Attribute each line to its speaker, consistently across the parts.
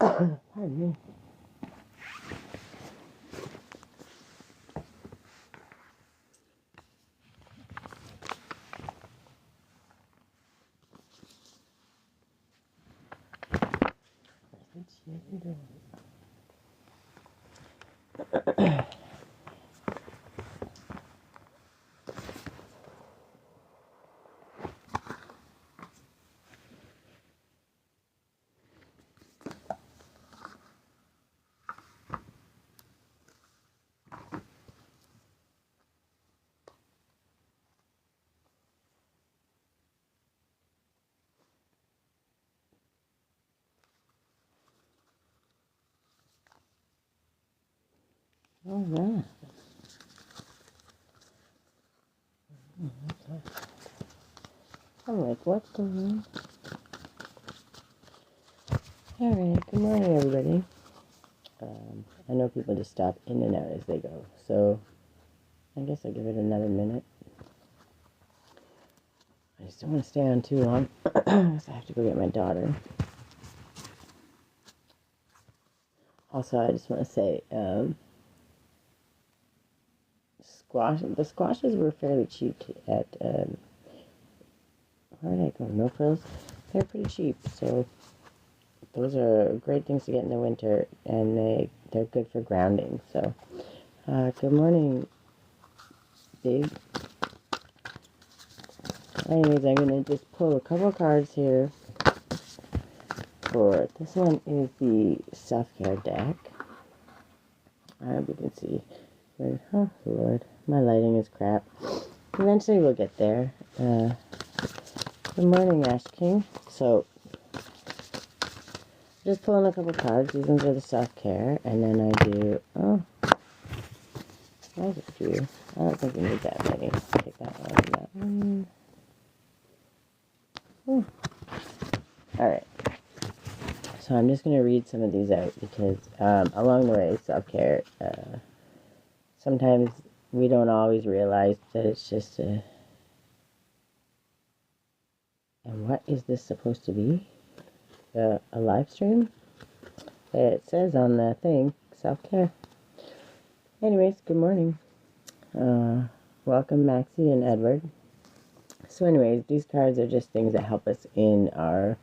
Speaker 1: Pardon me. Oh, yeah. I'm like, what's going on? Alright, good morning, everybody. I know people just stop in and out as they go, so I guess I'll give it another minute. I just don't want to stay on too long, because I have to go get my daughter. Also, I just want to say, the squashes were fairly cheap at, where did I go? No Frills? They're pretty cheap, so those are great things to get in the winter, and they're good for grounding. So, good morning, Big. Anyways, I'm going to just pull a couple of cards here. For this one is the self-care deck. I hope you can see. Oh, Lord. My lighting is crap. Eventually we'll get there. Good morning, Ash King. So, just pulling a couple cards. These ones are the self-care. And then I do... Oh. There's a few. I don't think we need that many. Take that one and that one. Oh. Alright. So I'm just going to read some of these out because along the way, self-care, sometimes we don't always realize that it's just a... And what is this supposed to be? A live stream? It says on the thing, self-care. Anyways, good morning. Welcome, Maxie and Edward. So anyways, these cards are just things that help us in our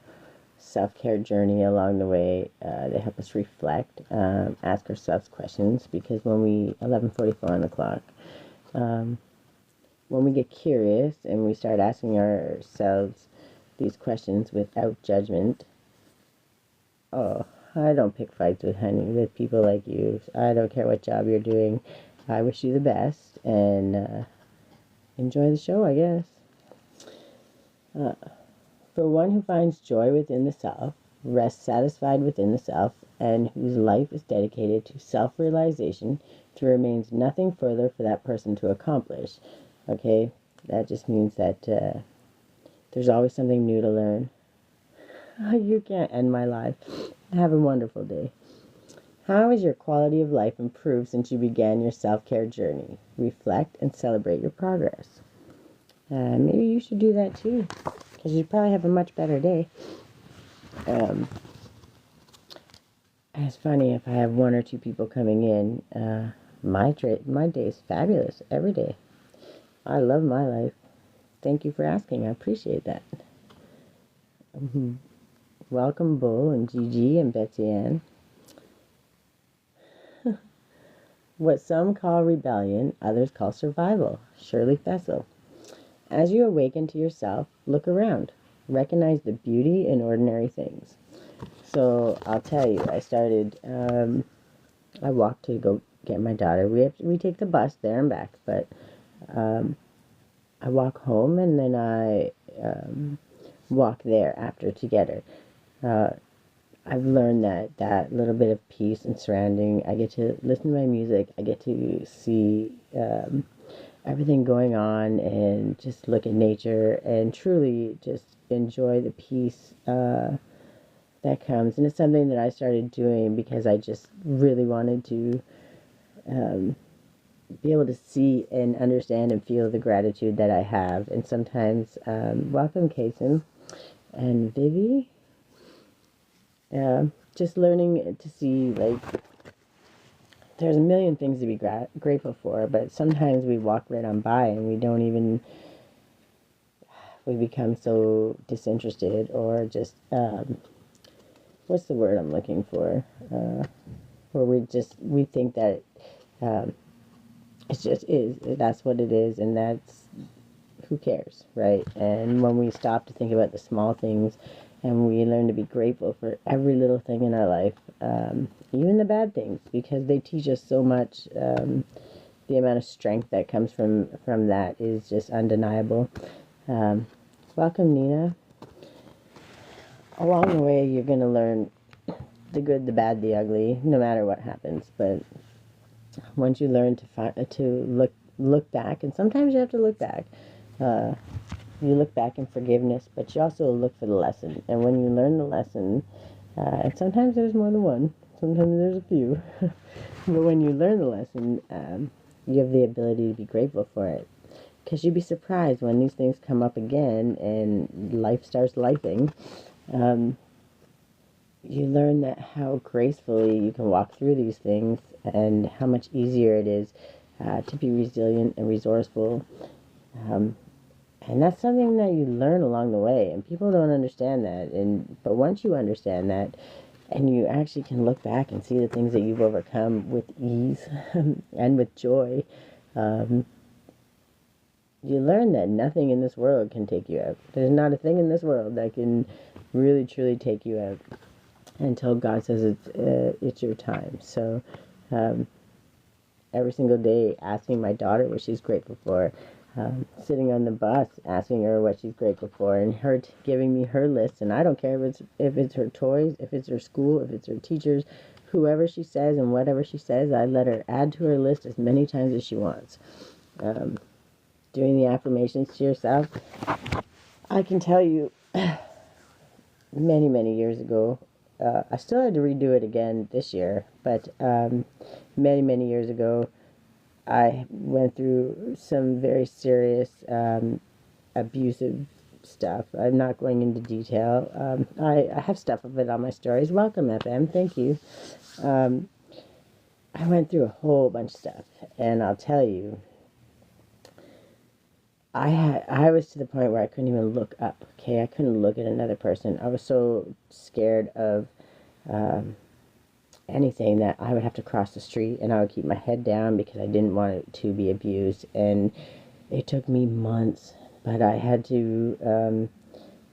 Speaker 1: self-care journey along the way. They help us reflect, ask ourselves questions, because when we 11:44 on the clock, when we get curious and we start asking ourselves these questions without judgment, oh, I don't pick fights with people like you. I don't care what job you're doing. I wish you the best and enjoy the show, I guess. For one who finds joy within the self, rests satisfied within the self, and whose life is dedicated to self-realization, there remains nothing further for that person to accomplish. Okay, that just means that there's always something new to learn. You can't end my life. Have a wonderful day. How has your quality of life improved since you began your self-care journey? Reflect and celebrate your progress. Maybe you should do that too, because you'd probably have a much better day. It's funny if I have one or two people coming in. My day is fabulous every day. I love my life. Thank you for asking. I appreciate that. Welcome, Bull and Gigi and Betsy Ann. What some call rebellion, others call survival. Shirley Fessel. As you awaken to yourself, look around. Recognize the beauty in ordinary things. So I'll tell you, I walked to go get my daughter. We take the bus there and back, but I walk home and then I walk there after to get her. I've learned that little bit of peace and surrounding, I get to listen to my music, I get to see everything going on and just look at nature and truly just enjoy the peace that comes. And it's something that I started doing because I just really wanted to be able to see and understand and feel the gratitude that I have. And sometimes, welcome Kason and Vivi. just learning to see, like, there's a million things to be grateful for, but sometimes we walk right on by and we don't even, we become so disinterested, or just, what's the word I'm looking for? Where we think that um, it just is, that's what it is, and that's, who cares, right? And when we stop to think about the small things, and we learn to be grateful for every little thing in our life, even the bad things, because they teach us so much. The amount of strength that comes from that is just undeniable. Um, Welcome, Nina. Along the way, you're going to learn the good, the bad, the ugly, no matter what happens. But once you learn to look back, and sometimes you have to look back. Uh, you look back in forgiveness, but you also look for the lesson. And when you learn the lesson, and sometimes there's more than one, sometimes there's a few, but when you learn the lesson, you have the ability to be grateful for it. Because you'd be surprised when these things come up again and life starts lifing. Um, you learn that how gracefully you can walk through these things, and how much easier it is to be resilient and resourceful. Um, and that's something that you learn along the way, and people don't understand that. But once you understand that, and you actually can look back and see the things that you've overcome with ease and with joy, um, you learn that nothing in this world can take you out. There's not a thing in this world that can really truly take you out until God says it's your time. So um, every single day, asking my daughter what she's grateful for, sitting on the bus, asking her what she's grateful for, and her giving me her list. And I don't care if it's her toys, if it's her school, if it's her teachers, whoever she says and whatever she says, I let her add to her list as many times as she wants. Doing the affirmations to yourself, I can tell you, many, many years ago, I still had to redo it again this year, but many, many years ago, I went through some very serious abusive stuff. I'm not going into detail. I have stuff of it on my stories. Welcome, FM. Thank you. I went through a whole bunch of stuff, and I'll tell you, I was to the point where I couldn't even look up. Okay, I couldn't look at another person. I was so scared of anything that I would have to cross the street, and I would keep my head down because I didn't want it to be abused. And it took me months, but I had to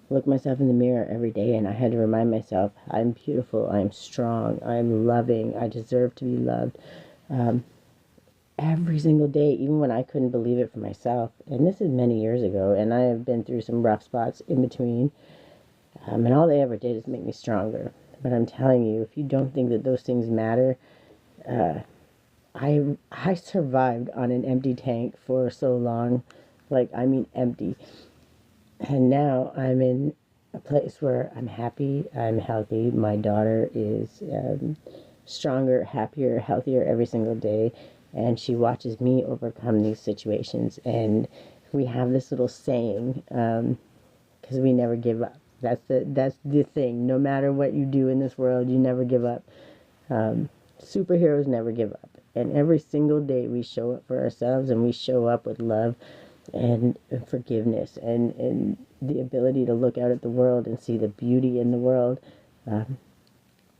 Speaker 1: look myself in the mirror every day, and I had to remind myself, I'm beautiful, I'm strong, I'm loving, I deserve to be loved. Every single day, even when I couldn't believe it for myself. And this is many years ago, and I have been through some rough spots in between. And all they ever did is make me stronger. But I'm telling you, if you don't think that those things matter, I survived on an empty tank for so long, like, I mean empty. And now I'm in a place where I'm happy, I'm healthy. My daughter is stronger, happier, healthier every single day, and she watches me overcome these situations. And we have this little saying, because we never give up. That's the thing. No matter what you do in this world, you never give up. Superheroes never give up. And every single day we show up for ourselves, and we show up with love and forgiveness, and the ability to look out at the world and see the beauty in the world.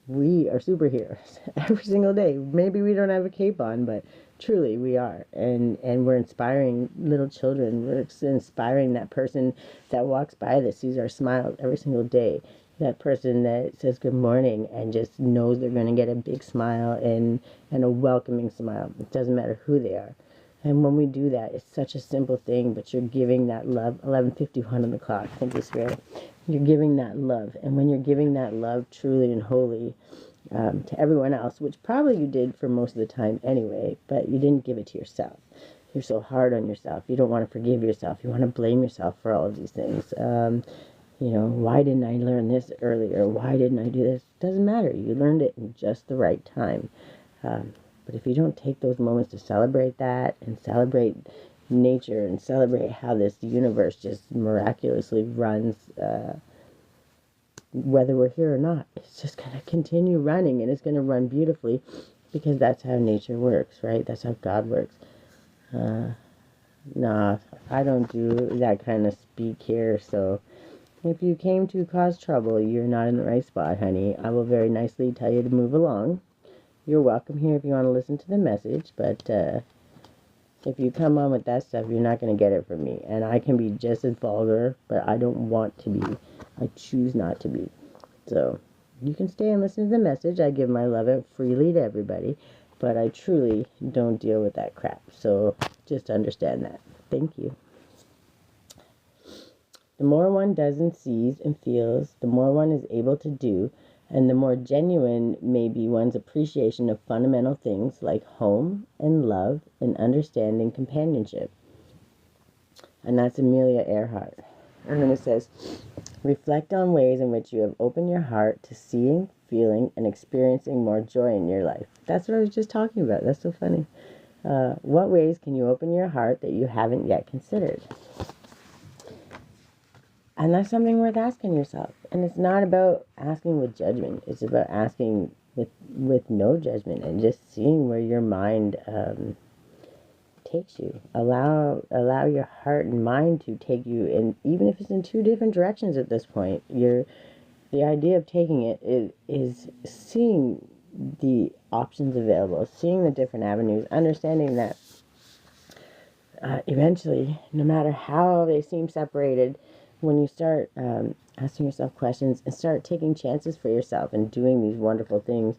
Speaker 1: We are superheroes every single day. Maybe we don't have a cape on, but truly we are. And we're inspiring little children. We're inspiring that person that walks by that sees our smiles every single day. That person that says good morning and just knows they're going to get a big smile and a welcoming smile. It doesn't matter who they are. And when we do that, it's such a simple thing, but you're giving that love. 11:51 on the clock. Thank you, Spirit. You're giving that love. And when you're giving that love truly and wholly to everyone else, which probably you did for most of the time anyway, but you didn't give it to yourself. You're so hard on yourself. You don't want to forgive yourself. You want to blame yourself for all of these things. Why didn't I learn this earlier? Why didn't I do this? Doesn't matter. You learned it in just the right time. But if you don't take those moments to celebrate that, and celebrate nature, and celebrate how this universe just miraculously runs whether we're here or not. It's just going to continue running, and it's going to run beautifully, because that's how nature works, right? That's how God works. Nah, I don't do that kind of speak here, so if you came to cause trouble, you're not in the right spot, honey. I will very nicely tell you to move along. You're welcome here if you want to listen to the message, but if you come on with that stuff, you're not going to get it from me. And I can be just as vulgar, but I don't want to be. I choose not to be. So you can stay and listen to the message. I give my love out freely to everybody, but I truly don't deal with that crap. So just understand that. Thank you. The more one does and sees and feels, the more one is able to do, and the more genuine may be one's appreciation of fundamental things like home and love and understanding companionship. And that's Amelia Earhart. And then it says, reflect on ways in which you have opened your heart to seeing, feeling, and experiencing more joy in your life. That's what I was just talking about. That's so funny. What ways can you open your heart that you haven't yet considered? And that's something worth asking yourself. And it's not about asking with judgment. It's about asking with no judgment and just seeing where your mind takes you. Allow your heart and mind to take you in, even if it's in two different directions at this point. The idea of taking it is seeing the options available, seeing the different avenues, understanding that eventually, no matter how they seem separated, when you start asking yourself questions and start taking chances for yourself and doing these wonderful things,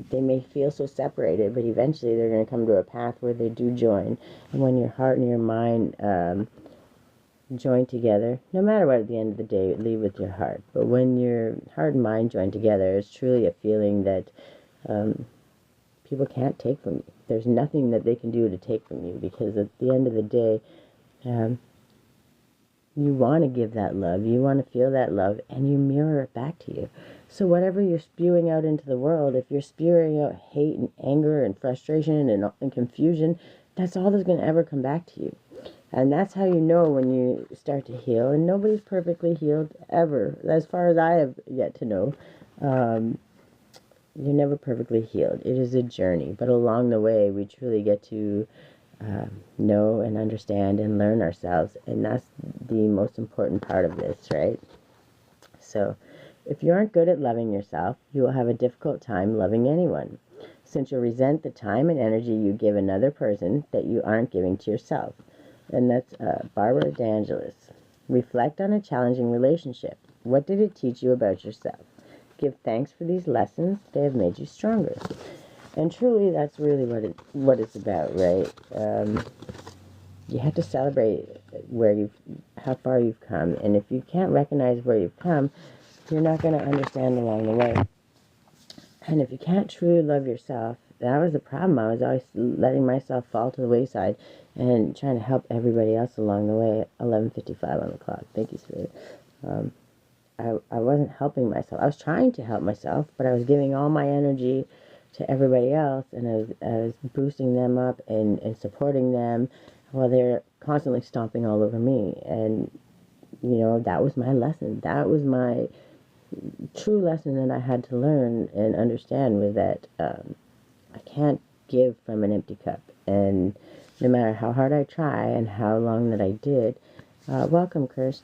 Speaker 1: they may feel so separated, but eventually they're going to come to a path where they do join. And when your heart and your mind join together, no matter what, at the end of the day, leave with your heart. But when your heart and mind join together, it's truly a feeling that people can't take from you. There's nothing that they can do to take from you, because at the end of the day, you want to give that love, you want to feel that love, and you mirror it back to you. So whatever you're spewing out into the world, if you're spewing out hate and anger and frustration and confusion, that's all that's going to ever come back to you. And that's how you know when you start to heal. And nobody's perfectly healed ever, as far as I have yet to know. You're never perfectly healed. It is a journey, but along the way, we truly get to know and understand and learn ourselves, and that's the most important part of this, right? So if you aren't good at loving yourself, you will have a difficult time loving anyone, since you'll resent the time and energy you give another person that you aren't giving to yourself. And that's Barbara DeAngelis. Reflect on a challenging relationship. What did it teach you about yourself? Give thanks for these lessons. They have made you stronger. And truly, that's really what it's about, right? You have to celebrate how far you've come. And if you can't recognize where you've come, you're not going to understand along the way. And if you can't truly love yourself, that was the problem. I was always letting myself fall to the wayside and trying to help everybody else along the way. 11:55 on the clock. Thank you, Spirit. I wasn't helping myself. I was trying to help myself, but I was giving all my energy to everybody else, and I was boosting them up and supporting them while they're constantly stomping all over me. And, that was my lesson. That was my true lesson that I had to learn and understand, was that I can't give from an empty cup. And no matter how hard I try and how long that I did, welcome, Kirst.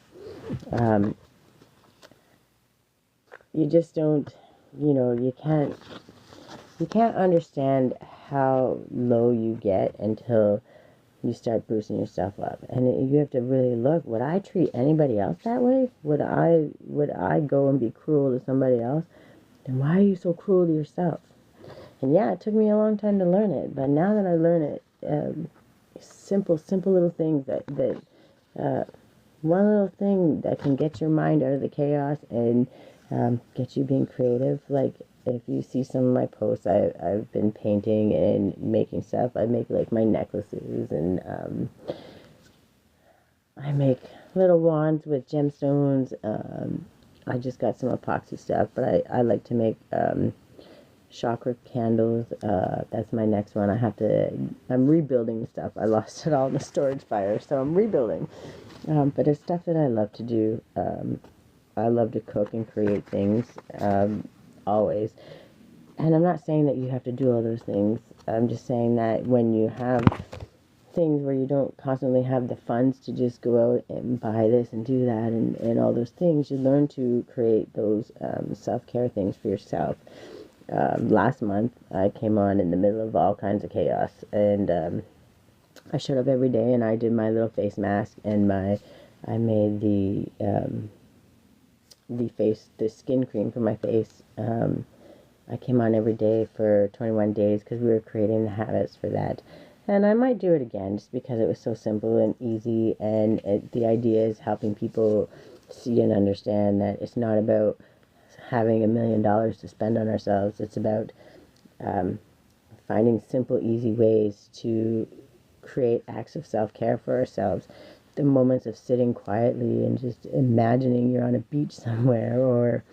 Speaker 1: You just don't, you can't understand how low you get until you start boosting yourself up. And you have to really look, would I treat anybody else that way? Would I go and be cruel to somebody else? Then why are you so cruel to yourself? And yeah, it took me a long time to learn it, but now that I learn it, simple little things that one little thing that can get your mind out of the chaos and get you being creative. Like, if you see some of my posts, I've been painting and making stuff. I make like my necklaces, and I make little wands with gemstones. I just got some epoxy stuff, but I like to make chakra candles. That's my next one. I'm rebuilding stuff. I lost it all in the storage fire, so I'm rebuilding. But it's stuff that I love to do. I love to cook and create things, always. And I'm not saying that you have to do all those things. I'm just saying that when you have things where you don't constantly have the funds to just go out and buy this and do that and all those things, you learn to create those self-care things for yourself. Last month, I came on in the middle of all kinds of chaos, and I showed up every day and I did my little face mask and I made the skin cream for my face. I came on every day for 21 days because we were creating the habits for that. And I might do it again just because it was so simple and easy. And the idea is helping people see and understand that it's not about having $1 million to spend on ourselves. It's about finding simple, easy ways to create acts of self-care for ourselves. The moments of sitting quietly and just imagining you're on a beach somewhere, or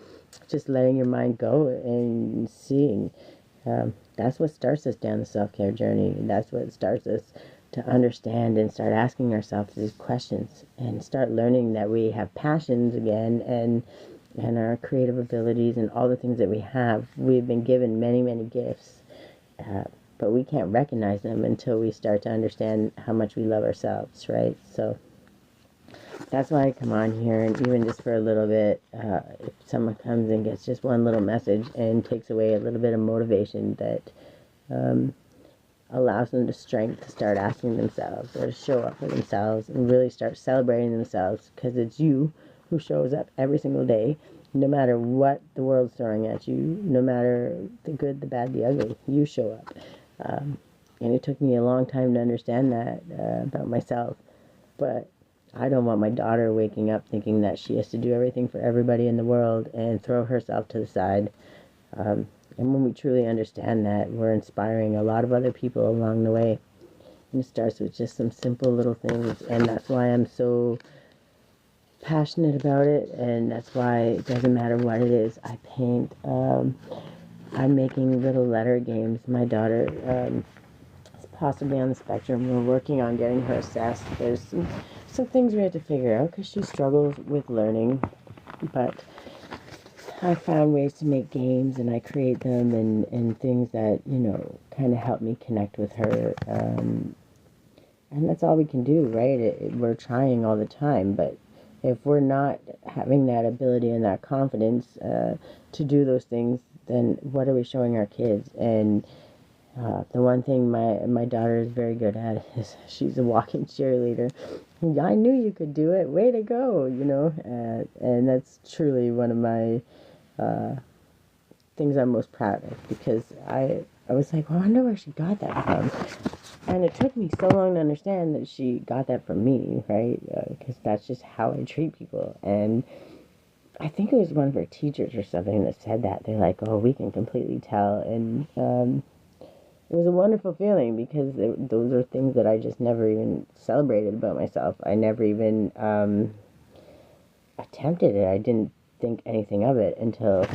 Speaker 1: just letting your mind go and seeing. That's what starts us down the self-care journey. That's what starts us to understand and start asking ourselves these questions and start learning that we have passions again, and our creative abilities and all the things that we have. We've been given many, many gifts, but we can't recognize them until we start to understand how much we love ourselves, right? So that's why I come on here, and even just for a little bit, if someone comes and gets just one little message and takes away a little bit of motivation that allows them the strength to start asking themselves or to show up for themselves and really start celebrating themselves, because it's you who shows up every single day, no matter what the world's throwing at you, no matter the good, the bad, the ugly, you show up. And it took me a long time to understand that about myself, but I don't want my daughter waking up thinking that she has to do everything for everybody in the world and throw herself to the side. And when we truly understand that, we're inspiring a lot of other people along the way. And it starts with just some simple little things. And that's why I'm so passionate about it. And that's why it doesn't matter what it is. I paint. I'm making little letter games. My daughter is possibly on the spectrum. We're working on getting her assessed. There's some things we have to figure out because she struggles with learning, but I found ways to make games and I create them and things that, kind of help me connect with her. And that's all we can do, right? We're trying all the time, but if we're not having that ability and that confidence to do those things, then what are we showing our kids? And the one thing my daughter is very good at is she's a walking cheerleader. I knew you could do it. Way to go, and that's truly one of my things I'm most proud of, because I was like, well, I wonder where she got that from. And it took me so long to understand that she got that from me, right? Because that's just how I treat people. And I think it was one of her teachers or something that said that. They're like, oh, we can completely tell. And it was a wonderful feeling, because those are things that I just never even celebrated about myself. I never even attempted it. I didn't think anything of it until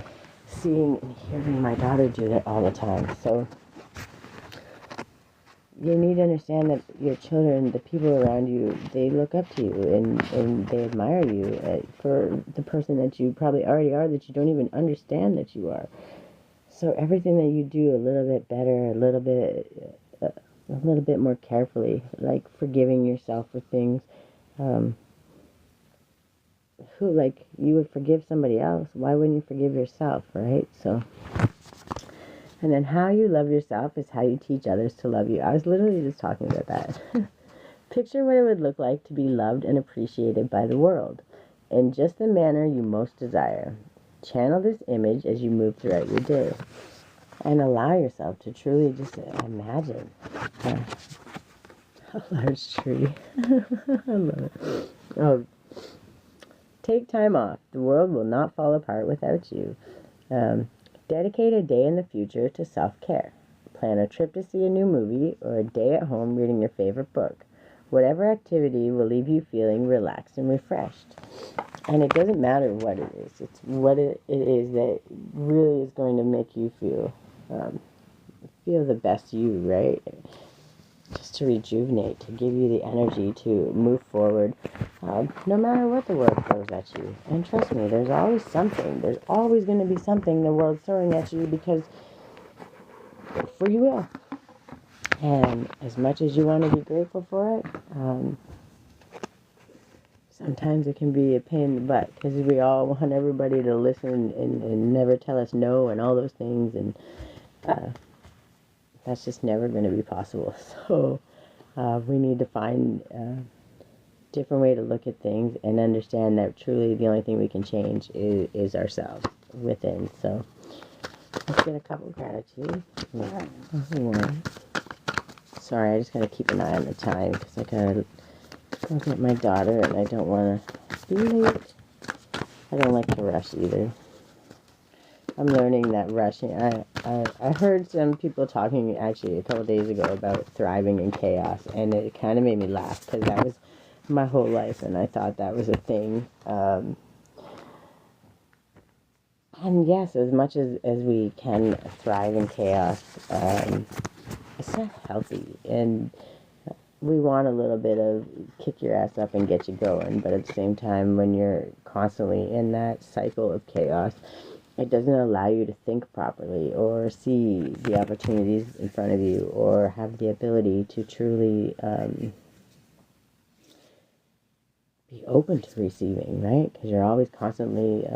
Speaker 1: seeing and hearing my daughter do that all the time. So you need to understand that your children, the people around you, they look up to you and they admire you for the person that you probably already are, that you don't even understand that you are. So everything that you do a little bit better, a little bit more carefully, like forgiving yourself for things. Like, you would forgive somebody else, why wouldn't you forgive yourself, right? So, and then how you love yourself is how you teach others to love you. I was literally just talking about that. Picture what it would look like to be loved and appreciated by the world in just the manner you most desire. Channel this image as you move throughout your day, and allow yourself to truly just imagine a large tree. I love it. Oh, take time off. The world will not fall apart without you. Dedicate a day in the future to self-care. Plan a trip to see a new movie or a day at home reading your favorite book. Whatever activity will leave you feeling relaxed and refreshed. And it doesn't matter what it is. It's what it is that really is going to make you feel the best you, right? just to rejuvenate, to give you the energy to move forward, no matter what the world throws at you. And trust me, there's always something. There's always going to be something the world's throwing at you, because free will. And as much as you want to be grateful for it, sometimes it can be a pain in the butt, because we all want everybody to listen and never tell us no and all those things, and that's just never going to be possible. So we need to find a different way to look at things and understand that truly the only thing we can change is ourselves within. So let's get a couple gratitudes. One. Sorry, I just got to keep an eye on the time, because I got to go get my daughter and I don't want to be late. I don't like to rush either. I'm learning that rushing. I heard some people talking actually a couple days ago about thriving in chaos, and it kind of made me laugh, because that was my whole life, and I thought that was a thing. And yes, as much as we can thrive in chaos, it's not healthy, and we want a little bit of kick your ass up and get you going, but at the same time, when you're constantly in that cycle of chaos, it doesn't allow you to think properly or see the opportunities in front of you or have the ability to truly be open to receiving, right? Because you're always constantly,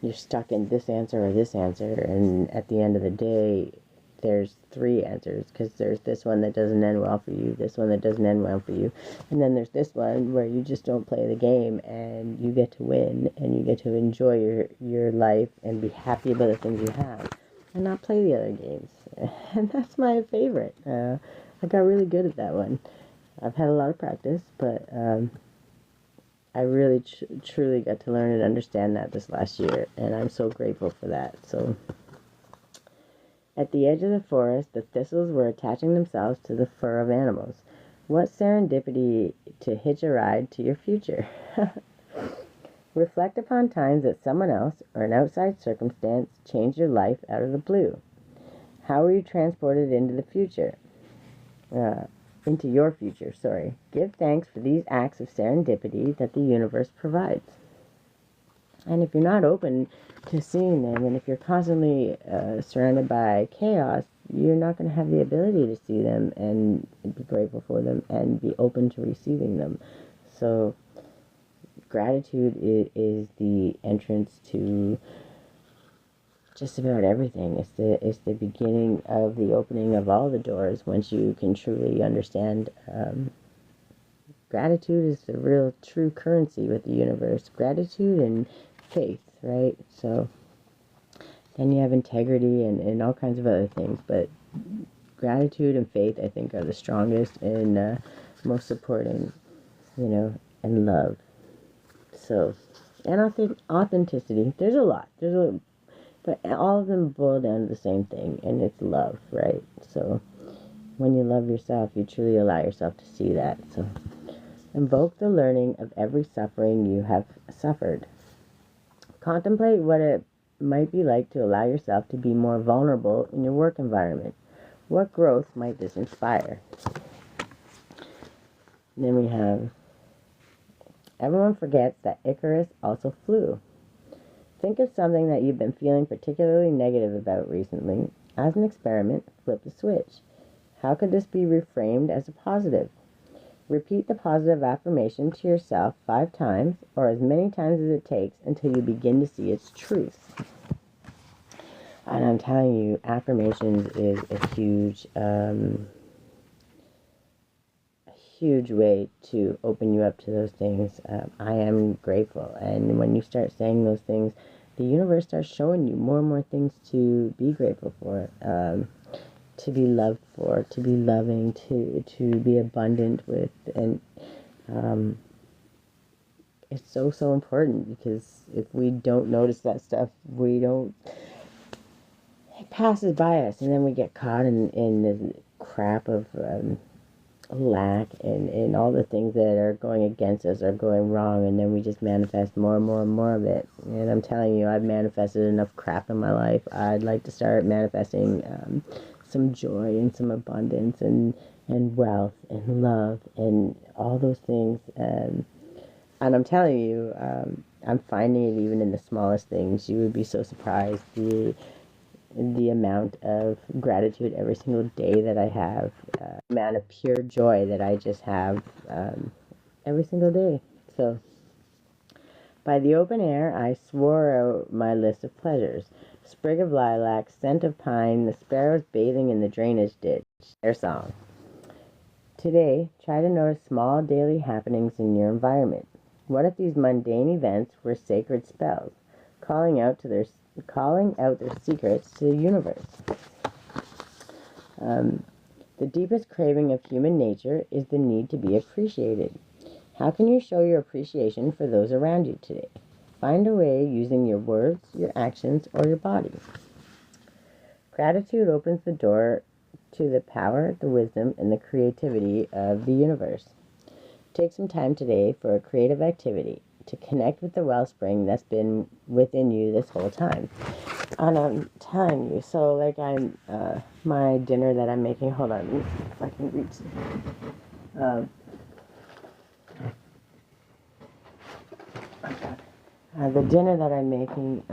Speaker 1: you're stuck in this answer or this answer, and at the end of the day, there's three answers, because there's this one that doesn't end well for you, this one that doesn't end well for you, and then there's this one where you just don't play the game and you get to win and you get to enjoy your life and be happy about the things you have and not play the other games. And that's my favorite. I got really good at that one. I've had a lot of practice, but I really truly got to learn and understand that this last year, and I'm so grateful for that. So at the edge of the forest, the thistles were attaching themselves to the fur of animals. What serendipity to hitch a ride to your future. Reflect upon times that someone else or an outside circumstance changed your life out of the blue. How were you transported into the future? Into your future, sorry. Give thanks for these acts of serendipity that the universe provides. And if you're not open to seeing them, and if you're constantly surrounded by chaos, you're not going to have the ability to see them and be grateful for them and be open to receiving them. So gratitude is the entrance to just about everything. It's the beginning of the opening of all the doors. Once you can truly understand, gratitude is the real true currency with the universe. Gratitude and faith, right? So then you have integrity and all kinds of other things, but gratitude and faith, I think, are the strongest and most supporting, and love. So, and authenticity. There's a lot. But all of them boil down to the same thing, and it's love, right? So when you love yourself, you truly allow yourself to see that. So invoke the learning of every suffering you have suffered. Contemplate what it might be like to allow yourself to be more vulnerable in your work environment. What growth might this inspire? And then we have, everyone forgets that Icarus also flew. Think of something that you've been feeling particularly negative about recently. As an experiment, flip the switch. How could this be reframed as a positive? Repeat the positive affirmation to yourself 5 times, or as many times as it takes, until you begin to see its truth. And I'm telling you, affirmations is a huge way to open you up to those things. I am grateful, and when you start saying those things, the universe starts showing you more and more things to be grateful for, to be loved for, to be loving, to be abundant with, and it's so important, because if we don't notice that stuff, it passes by us, and then we get caught in the crap of lack and all the things that are going against us are going wrong, and then we just manifest more and more and more of it. And I'm telling you, I've manifested enough crap in my life. I'd like to start manifesting some joy and some abundance and wealth and love and all those things. And I'm telling you, I'm finding it even in the smallest things. You would be so surprised the amount of gratitude every single day that I have, amount of pure joy that I just have every single day. So, by the open air, I swore out my list of pleasures. Sprig of lilac, scent of pine, the sparrows bathing in the drainage ditch. Their song. Today, try to notice small daily happenings in your environment. What if these mundane events were sacred spells, calling out their secrets to the universe? The deepest craving of human nature is the need to be appreciated. How can you show your appreciation for those around you today? Find a way using your words, your actions, or your body. Gratitude opens the door to the power, the wisdom, and the creativity of the universe. Take some time today for a creative activity to connect with the wellspring that's been within you this whole time. And I'm telling you, so like my dinner that I'm making, hold on, let me see if I can reach it. The dinner that I'm making,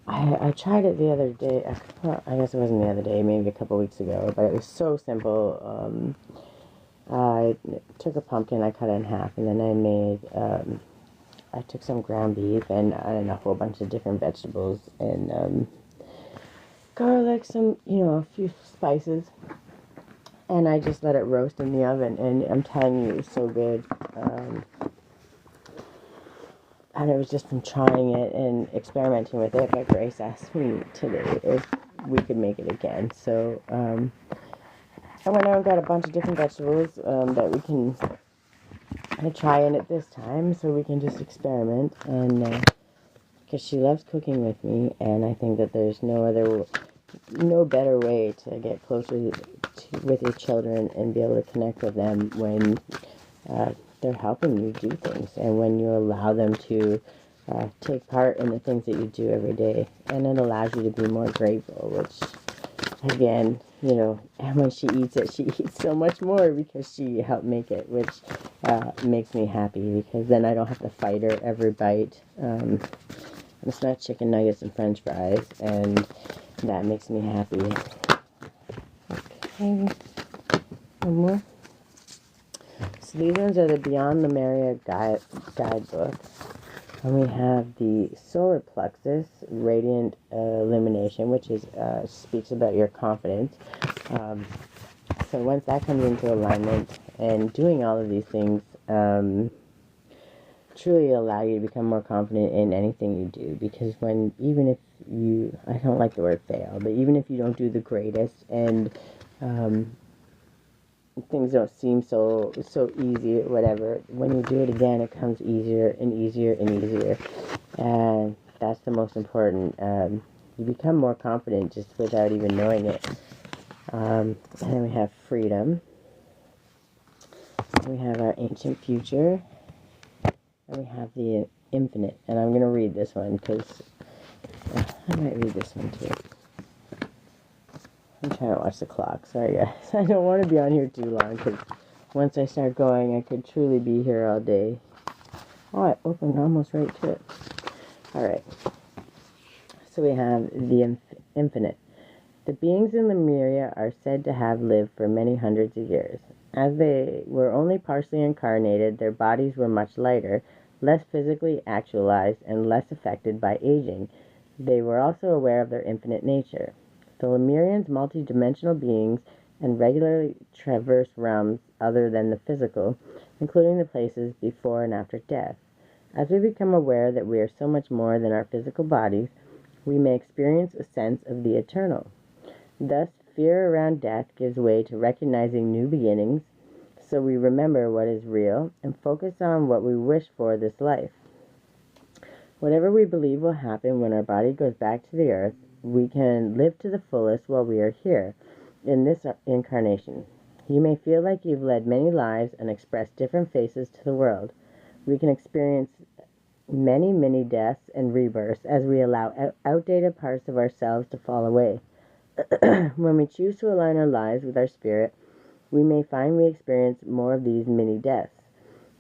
Speaker 1: I tried it the other day. Well, I guess it wasn't the other day, maybe a couple weeks ago, but it was so simple. I took a pumpkin, I cut it in half, and then I took some ground beef and a whole bunch of different vegetables and garlic, a few spices, and I just let it roast in the oven, and I'm telling you, it was so good. And it was just from trying it and experimenting with it, but Grace asked me today if we could make it again. So I went out and got a bunch of different vegetables that we can try in it this time, so we can just experiment. And because she loves cooking with me, and I think that there's no better way to get closer with your children and be able to connect with them when they're helping you do things, and when you allow them to take part in the things that you do every day, and it allows you to be more grateful, which again, and when she eats it, she eats so much more because she helped make it, which makes me happy, because then I don't have to fight her every bite. It's not chicken nuggets and french fries, and that makes me happy. Okay, one more. So these ones are the Beyond Lemuria guidebook. And we have the solar plexus radiant illumination, which speaks about your confidence. So once that comes into alignment, and doing all of these things truly allow you to become more confident in anything you do. Because even if I don't like the word fail, but even if you don't do the greatest, and things don't seem so easy or whatever, when you do it again, it comes easier and easier and easier, and that's the most important. You become more confident just without even knowing it. And then we have freedom, we have our ancient future, and we have the infinite. And I'm going to read this one because I might read this one too. I'm trying to watch the clock. Sorry, guys. I don't want to be on here too long, because once I start going, I could truly be here all day. Oh, I opened almost right to it. Alright. So we have the infinite. The beings in Lemuria are said to have lived for many hundreds of years. As they were only partially incarnated, their bodies were much lighter, less physically actualized, and less affected by aging. They were also aware of their infinite nature. The Lemurians, multi-dimensional beings, and regularly traverse realms other than the physical, including the places before and after death. As we become aware that we are so much more than our physical bodies, we may experience a sense of the eternal. Thus, fear around death gives way to recognizing new beginnings, so we remember what is real and focus on what we wish for this life. Whatever we believe will happen when our body goes back to the earth, we can live to the fullest while we are here, in this incarnation. You may feel like you've led many lives and expressed different faces to the world. We can experience many deaths and rebirths as we allow outdated parts of ourselves to fall away. When we choose to align our lives with our spirit, we may find we experience more of these mini deaths.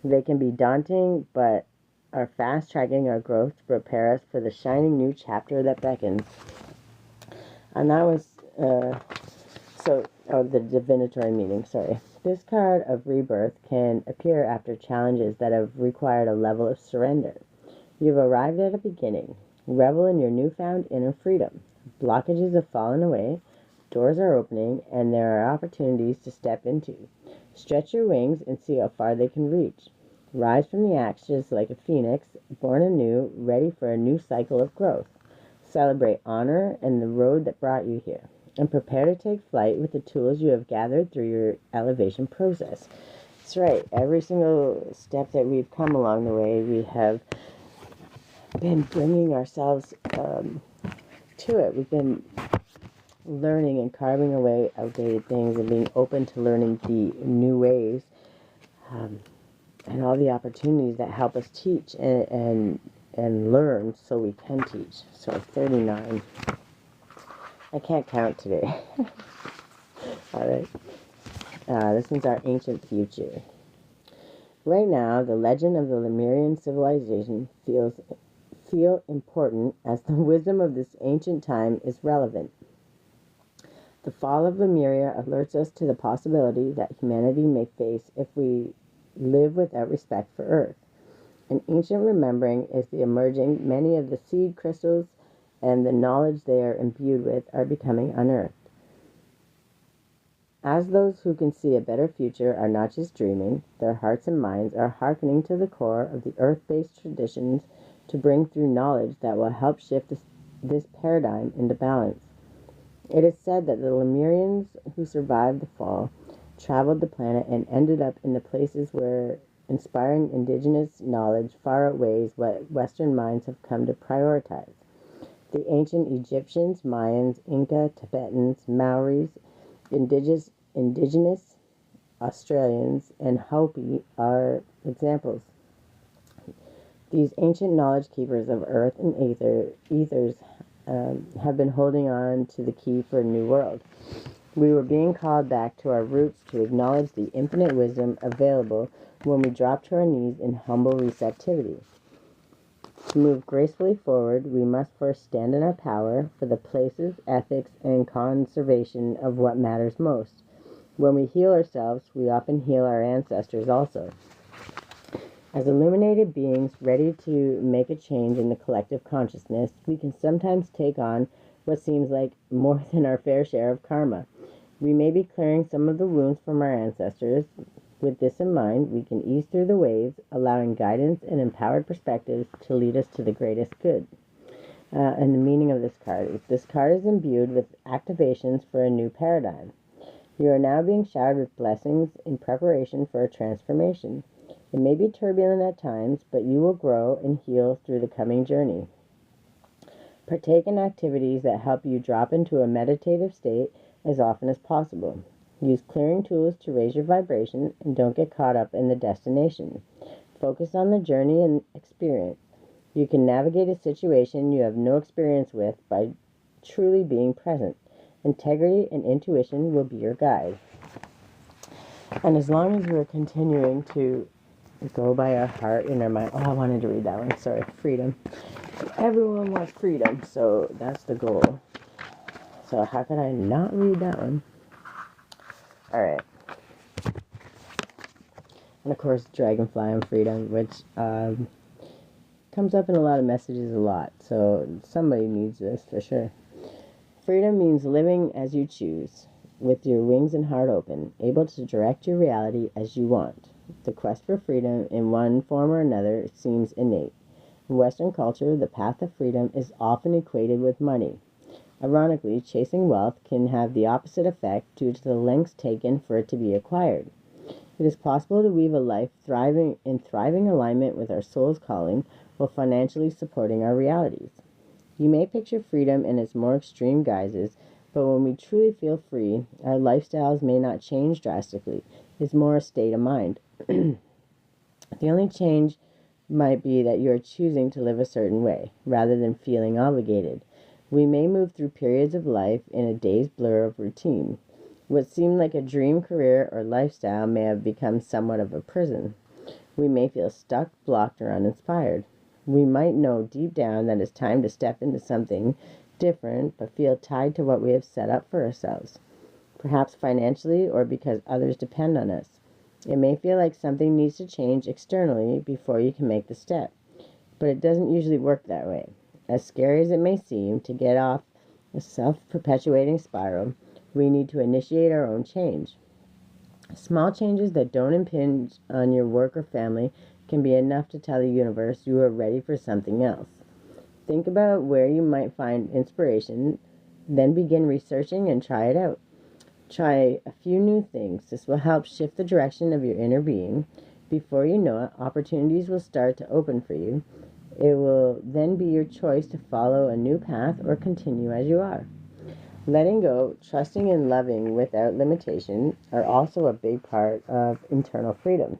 Speaker 1: They can be daunting, but are fast tracking our growth to prepare us for the shining new chapter that beckons. And that was the divinatory meaning, sorry. This card of rebirth can appear after challenges that have required a level of surrender. You've arrived at a beginning. Revel in your newfound inner freedom. Blockages have fallen away, doors are opening, and there are opportunities to step into. Stretch your wings and see how far they can reach. Rise from the ashes like a phoenix, born anew, ready for a new cycle of growth. Celebrate honor and the road that brought you here, and prepare to take flight with the tools you have gathered through your elevation process. That's right. Every single step that we've come along the way, we have been bringing ourselves to it. We've been learning and carving away outdated things and being open to learning the new ways, and all the opportunities that help us teach and learn so we can teach. So 39. I can't count today. All right. This one's our ancient future. Right now, the legend of the Lemurian civilization feel important as the wisdom of this ancient time is relevant. The fall of Lemuria alerts us to the possibility that humanity may face if we live without respect for Earth. An ancient remembering is the emerging. Many of the seed crystals and the knowledge they are imbued with are becoming unearthed. As those who can see a better future are not just dreaming, their hearts and minds are hearkening to the core of the earth-based traditions to bring through knowledge that will help shift this paradigm into balance. It is said that the Lemurians who survived the fall traveled the planet and ended up in the places where inspiring indigenous knowledge far outweighs what Western minds have come to prioritize. The ancient Egyptians, Mayans, Inca, Tibetans, Maoris, indigenous Australians, and Hopi are examples. These ancient knowledge keepers of earth and ethers have been holding on to the key for a new world. We were being called back to our roots to acknowledge the infinite wisdom available when we drop to our knees in humble receptivity. To move gracefully forward, we must first stand in our power for the places, ethics, and conservation of what matters most. When we heal ourselves, we often heal our ancestors also. As illuminated beings ready to make a change in the collective consciousness, we can sometimes take on what seems like more than our fair share of karma. We may be clearing some of the wounds from our ancestors. With this in mind, we can ease through the waves, allowing guidance and empowered perspectives to lead us to the greatest good. And the meaning of this card is imbued with activations for a new paradigm. You are now being showered with blessings in preparation for a transformation. It may be turbulent at times, but you will grow and heal through the coming journey. Partake in activities that help you drop into a meditative state as often as possible. Use clearing tools to raise your vibration and don't get caught up in the destination. Focus on the journey and experience. You can navigate a situation you have no experience with by truly being present. Integrity and intuition will be your guide. And as long as we're continuing to go by our heart and our mind. Oh, I wanted to read that one. Sorry. Freedom. Everyone wants freedom, so that's the goal. So how could I not read that one? All right. And of course, Dragonfly and freedom, which comes up in a lot of messages a lot. So somebody needs this for sure. Freedom means living as you choose, with your wings and heart open, able to direct your reality as you want. The quest for freedom in one form or another seems innate. In Western culture, the path of freedom is often equated with money. Ironically, chasing wealth can have the opposite effect due to the lengths taken for it to be acquired. It is possible to weave a life thriving alignment with our soul's calling while financially supporting our realities. You may picture freedom in its more extreme guises, but when we truly feel free, our lifestyles may not change drastically. It's more a state of mind. The only change might be that you are choosing to live a certain way rather than feeling obligated. We may move through periods of life in a dazed blur of routine. What seemed like a dream career or lifestyle may have become somewhat of a prison. We may feel stuck, blocked, or uninspired. We might know deep down that it's time to step into something different, but feel tied to what we have set up for ourselves, perhaps financially or because others depend on us. It may feel like something needs to change externally before you can make the step, but it doesn't usually work that way. As scary as it may seem to get off a self-perpetuating spiral, we need to initiate our own change. Small changes that don't impinge on your work or family can be enough to tell the universe you are ready for something else. Think about where you might find inspiration, then begin researching and try it out. Try a few new things. This will help shift the direction of your inner being. Before you know it, opportunities will start to open for you. It will then be your choice to follow a new path or continue as you are. Letting go, trusting, and loving without limitation are also a big part of internal freedom.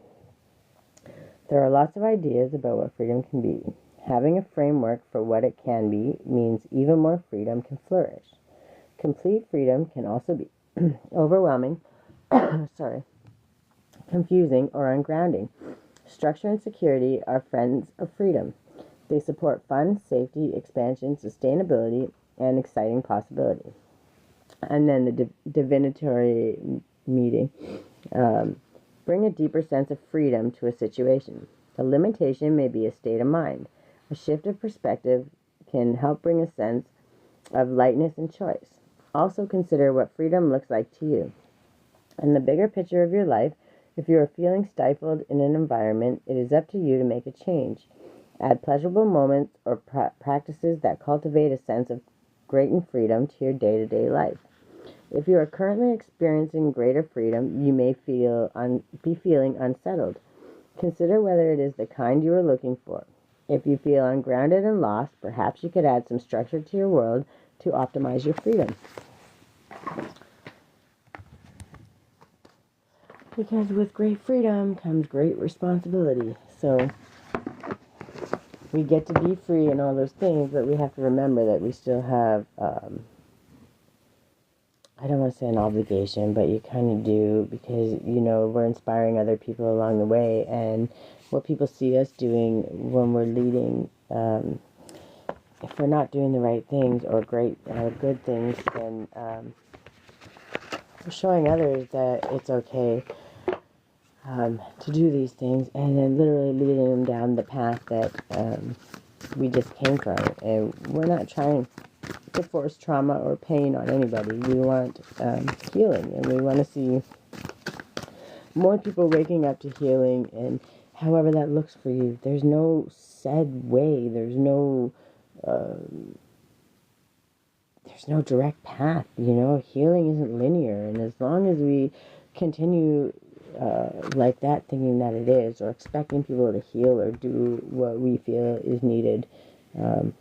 Speaker 1: There are lots of ideas about what freedom can be. Having a framework for what it can be means even more freedom can flourish. Complete freedom can also be overwhelming, confusing, or ungrounding. Structure and security are friends of freedom. They support fun, safety, expansion, sustainability, and exciting possibility. And then the divinatory meeting. Bring a deeper sense of freedom to a situation. A limitation may be a state of mind. A shift of perspective can help bring a sense of lightness and choice. Also consider what freedom looks like to you. In the bigger picture of your life, if you are feeling stifled in an environment, it is up to you to make a change. Add pleasurable moments or practices that cultivate a sense of great and freedom to your day-to-day life. If you are currently experiencing greater freedom, you may be feeling unsettled. Consider whether it is the kind you are looking for. If you feel ungrounded and lost, perhaps you could add some structure to your world to optimize your freedom. Because with great freedom comes great responsibility. So we get to be free and all those things, but we have to remember that we still have, I don't want to say an obligation, but you kind of do, because, we're inspiring other people along the way, and what people see us doing when we're leading, if we're not doing the right things or good things, then we're showing others that it's okay to do these things, and then literally leading them down the path that we just came from. And we're not trying to force trauma or pain on anybody. We want healing, and we want to see more people waking up to healing, and however that looks for you. There's no said way. There's no direct path. Healing isn't linear, and as long as we continue like that, thinking that it is, or expecting people to heal or do what we feel is needed, as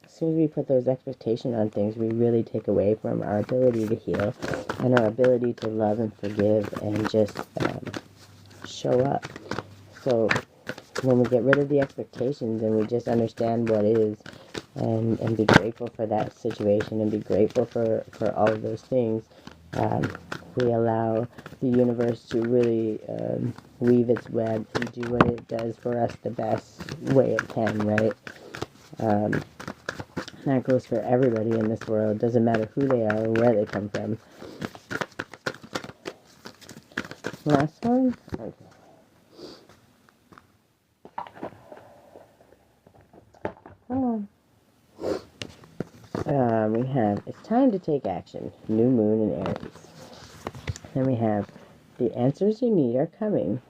Speaker 1: soon as we put those expectations on things, we really take away from our ability to heal and our ability to love and forgive and just show up. So when we get rid of the expectations and we just understand what is, and be grateful for that situation and be grateful for all of those things, we allow the universe to really weave its web and do what it does for us the best way it can, right? That goes for everybody in this world. Doesn't matter who they are or where they come from. Last one? Okay. Come on. We have, it's time to take action. New moon in Aries. Then we have, the answers you need are coming.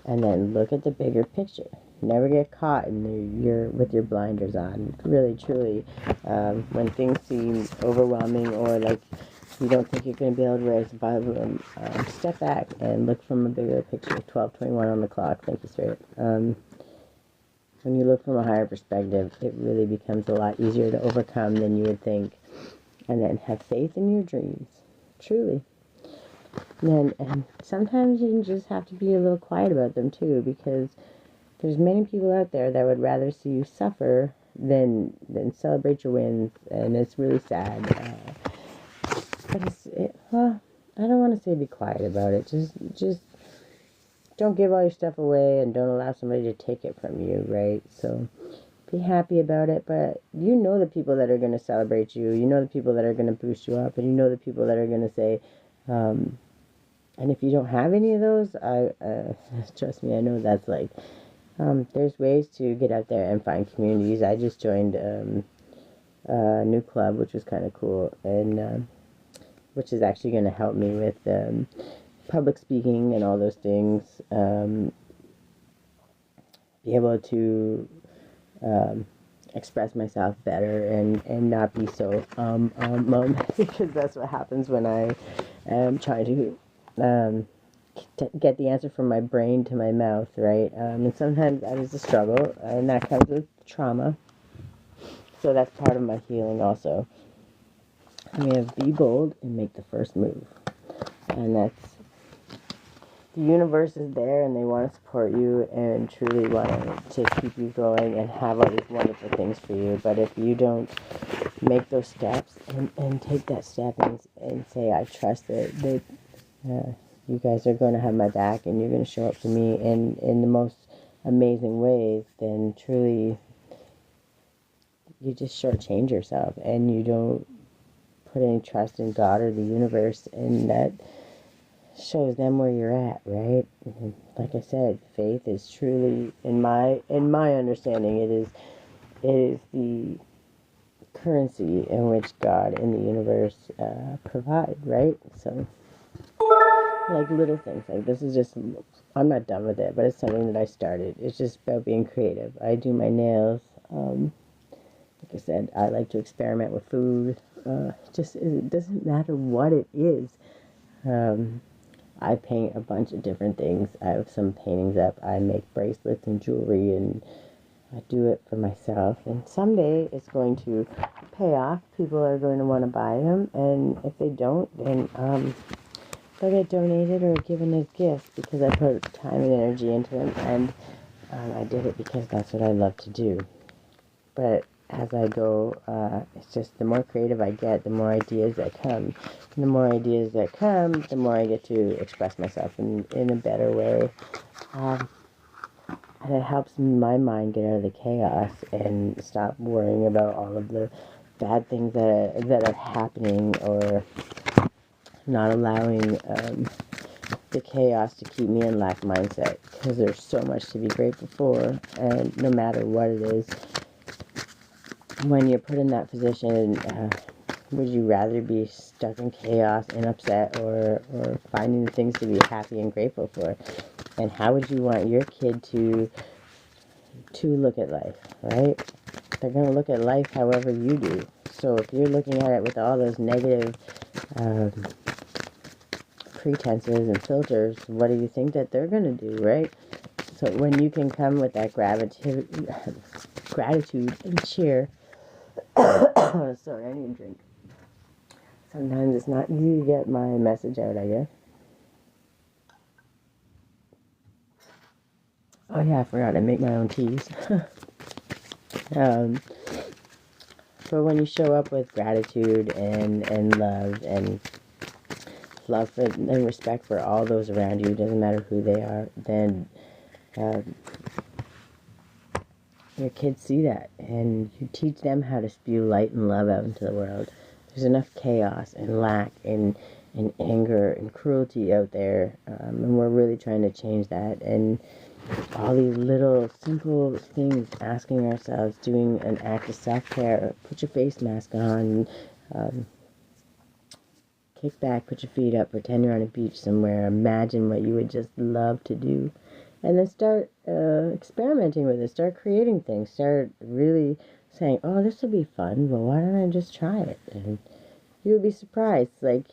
Speaker 1: And then look at the bigger picture. Never get caught with your blinders on. Really, truly, when things seem overwhelming or like you don't think you're going to be able to raise the volume, step back and look from a bigger picture. 12:21 on the clock. Thank you, Spirit. When you look from a higher perspective, it really becomes a lot easier to overcome than you would think. And then have faith in your dreams. Truly. And sometimes you just have to be a little quiet about them too, because there's many people out there that would rather see you suffer than celebrate your wins, and it's really sad. But well, I don't want to say be quiet about it. Just don't give all your stuff away, and don't allow somebody to take it from you, right? So be happy about it, but you know the people that are going to celebrate you. You know the people that are going to boost you up, and you know the people that are going to say, and if you don't have any of those, trust me, I know that's like, there's ways to get out there and find communities. I just joined a new club, which was kind of cool, and which is actually going to help me with public speaking and all those things. Be able to express myself better and not be so because that's what happens when I am trying to get the answer from my brain to my mouth, right? And sometimes that is a struggle, and that comes with trauma. So that's part of my healing also. We have be bold and make the first move. And that's, the universe is there, and they want to support you and truly want to keep you going and have all these wonderful things for you. But if you don't make those steps and take that step and say, I trust that you guys are going to have my back and you're going to show up for me in the most amazing ways, then truly you just shortchange yourself, and you don't put any trust in God or the universe, and that shows them where you're at, right? And like I said, faith is truly, in my understanding, it is the currency in which God and the universe provide, right? So, like little things, like this is just, I'm not done with it, but it's something that I started. It's just about being creative. I do my nails. Like I said, I like to experiment with food. It doesn't matter what it is. I paint a bunch of different things. I have some paintings up. I make bracelets and jewelry, and I do it for myself. And someday it's going to pay off. People are going to want to buy them, and if they don't, then they'll get donated or given as gifts, because I put time and energy into them, and I did it because that's what I love to do. But as I go, it's just the more creative I get, the more ideas that come. And the more ideas that come, the more I get to express myself in a better way. And it helps my mind get out of the chaos and stop worrying about all of the bad things that are happening, or not allowing the chaos to keep me in lack mindset, because there's so much to be grateful for, and no matter what it is, when you're put in that position, would you rather be stuck in chaos and upset, or finding the things to be happy and grateful for? And how would you want your kid to look at life, right? They're going to look at life however you do. So if you're looking at it with all those negative pretenses and filters, what do you think that they're going to do, right? So when you can come with that gratitude and cheer. Sorry, I need a drink. Sometimes it's not easy to get my message out, I guess. Oh yeah, I forgot, I make my own teas. But when you show up with gratitude and love for, and respect for all those around you, doesn't matter who they are, then your kids see that, and you teach them how to spew light and love out into the world. There's enough chaos and lack and anger and cruelty out there, and we're really trying to change that. And all these little simple things, asking ourselves, doing an act of self-care, put your face mask on, kick back, put your feet up, pretend you're on a beach somewhere, imagine what you would just love to do, and then start experimenting with it, start creating things, start really saying, oh, this will be fun, well, why don't I just try it? And you'll be surprised, like,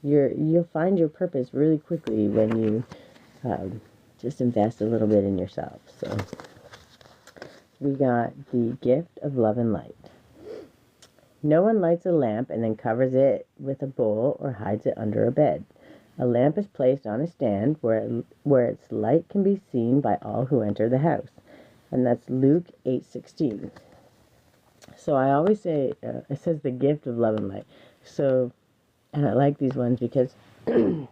Speaker 1: you'll find your purpose really quickly when you just invest a little bit in yourself. So we got the gift of love and light. No one lights a lamp and then covers it with a bowl or hides it under a bed. A lamp is placed on a stand where its light can be seen by all who enter the house. And that's Luke 8:16. So I always say, it says the gift of love and light. So, and I like these ones because a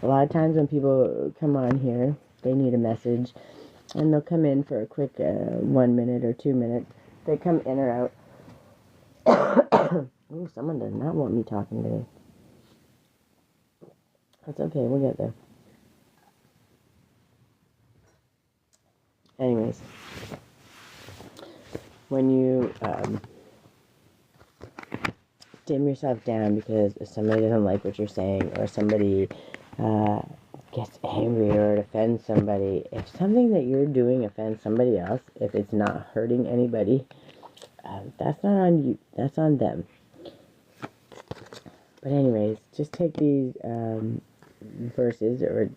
Speaker 1: lot of times when people come on here, they need a message, and they'll come in for a quick 1 minute or 2 minutes. They come in or out. Oh, someone does not want me talking today. That's okay, we'll get there. Anyways, when you dim yourself down because somebody doesn't like what you're saying, or somebody gets angry, or it offends somebody, if something that you're doing offends somebody else, if it's not hurting anybody, that's not on you, that's on them. But anyways, just take these verses or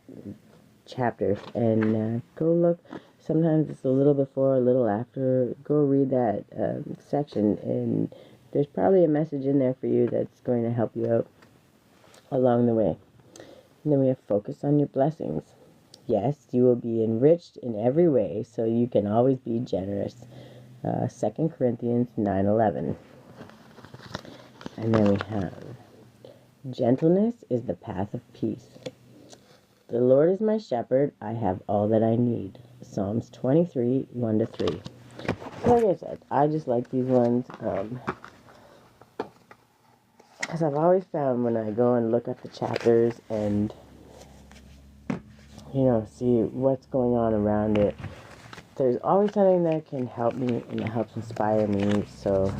Speaker 1: chapters and go look. Sometimes it's a little before, a little after. Go read that section, and there's probably a message in there for you that's going to help you out along the way. And then we have focus on your blessings. Yes, you will be enriched in every way, so you can always be generous. 2 Corinthians 9:11. And then we have gentleness is the path of peace. The Lord is my shepherd, I have all that I need. Psalms 23, 1-3. Like I said, I just like these ones because I've always found when I go and look at the chapters and, see what's going on around it, there's always something that can help me and that helps inspire me. So,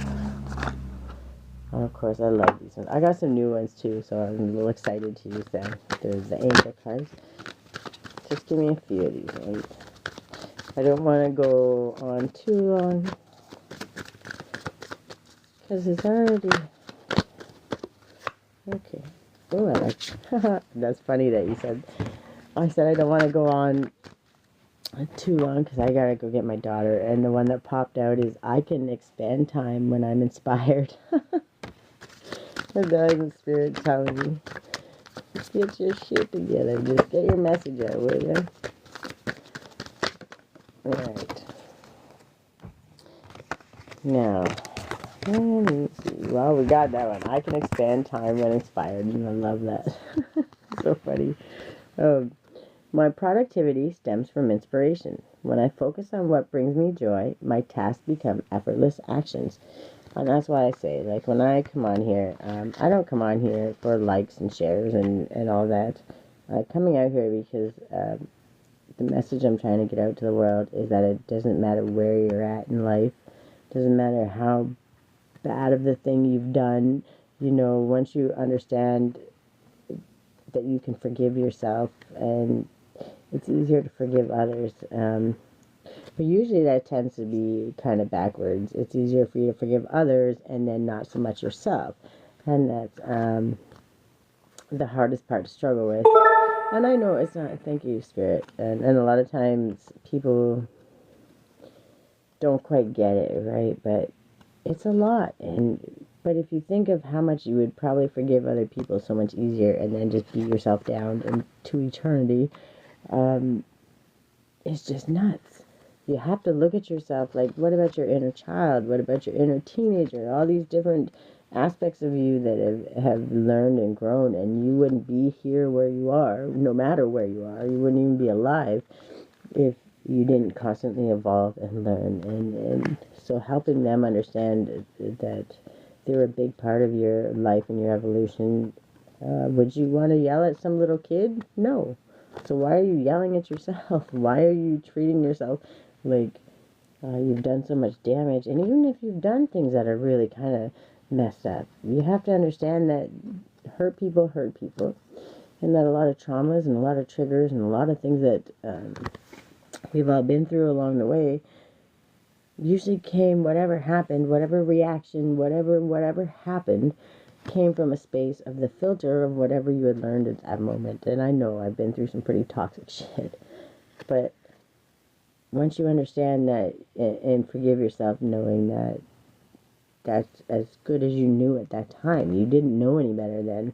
Speaker 1: of course, I love these ones. I got some new ones too, so I'm a little excited to use them. There's the angel cards. Just give me a few of these ones. I don't want to go on too long because it's already okay. Oh, I like that's funny that you said. I said I don't want to go on too long because I gotta go get my daughter. And the one that popped out is I can expand time when I'm inspired. That is the spirit telling me, get your shit together. Just get your message out, will you? Alright. Now, let me see. Well, we got that one. I can expand time when inspired, and I love that. So funny. My productivity stems from inspiration. When I focus on what brings me joy, my tasks become effortless actions. And that's why I say, like, when I come on here, I don't come on here for likes and shares and all that. Coming out here because the message I'm trying to get out to the world is that it doesn't matter where you're at in life. It doesn't matter how bad of the thing you've done. Once you understand that you can forgive yourself, and it's easier to forgive others. But usually that tends to be kind of backwards. It's easier for you to forgive others and then not so much yourself. And that's the hardest part to struggle with. And I know it's not, thank you, Spirit. And a lot of times people don't quite get it, right? But it's a lot. But if you think of how much you would probably forgive other people so much easier and then just beat yourself down into eternity, it's just nuts. You have to look at yourself like, what about your inner child? What about your inner teenager? All these different aspects of you that have learned and grown, and you wouldn't be here where you are, no matter where you are. You wouldn't even be alive if you didn't constantly evolve and learn. And so helping them understand that they're a big part of your life and your evolution. Would you want to yell at some little kid? No. So why are you yelling at yourself? Why are you treating yourself like you've done so much damage? And even if you've done things that are really kind of messed up, you have to understand that hurt people, and that a lot of traumas and a lot of triggers and a lot of things that we've all been through along the way usually came, whatever happened, whatever reaction, whatever happened, came from a space of the filter of whatever you had learned at that moment. And I know I've been through some pretty toxic shit, but once you understand that and forgive yourself, knowing that that's as good as you knew at that time, you didn't know any better then,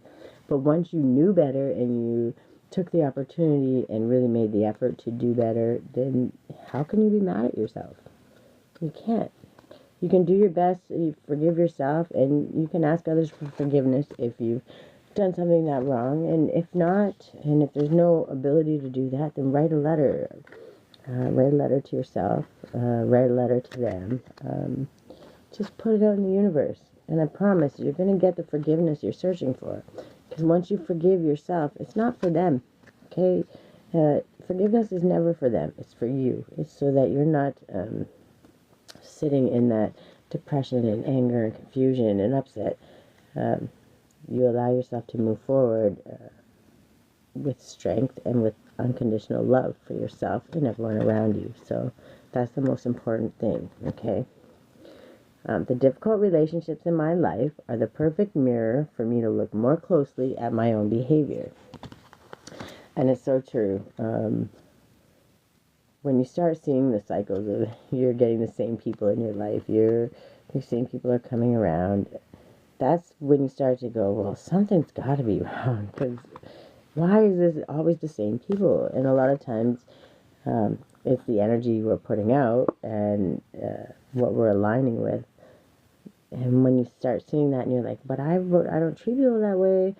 Speaker 1: But once you knew better and you took the opportunity and really made the effort to do better, then how can you be mad at yourself? You can't. You can do your best, you forgive yourself, and you can ask others for forgiveness if you've done something that wrong. And if not, and if there's no ability to do that, then write a letter. Write a letter to yourself. Write a letter to them. Just put it out in the universe. And I promise you're going to get the forgiveness you're searching for. Because once you forgive yourself, it's not for them. Okay? Forgiveness is never for them. It's for you. It's so that you're not sitting in that depression and anger and confusion and upset. You allow yourself to move forward with strength and with unconditional love for yourself and everyone around you. So that's the most important thing, okay? The difficult relationships in my life are the perfect mirror for me to look more closely at my own behavior. And it's so true. When you start seeing the cycles of you're getting the same people in your life, the same people are coming around, that's when you start to go, well, something's got to be wrong, because why is this always the same people? And a lot of times it's the energy we're putting out and what we're aligning with. And when you start seeing that and you're like, but I don't treat people that way,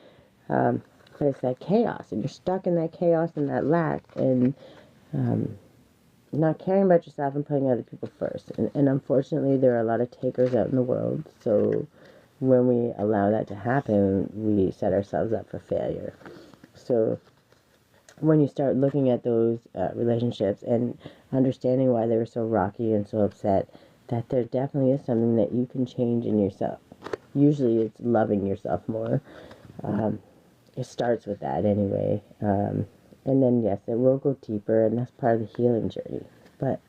Speaker 1: but it's that chaos, and you're stuck in that chaos and that lack, and not caring about yourself and putting other people first. And unfortunately, there are a lot of takers out in the world. So when we allow that to happen, we set ourselves up for failure. So when you start looking at those relationships and understanding why they were so rocky and so upset, that there definitely is something that you can change in yourself. Usually it's loving yourself more. It starts with that anyway. And then, yes, it will go deeper, and that's part of the healing journey. But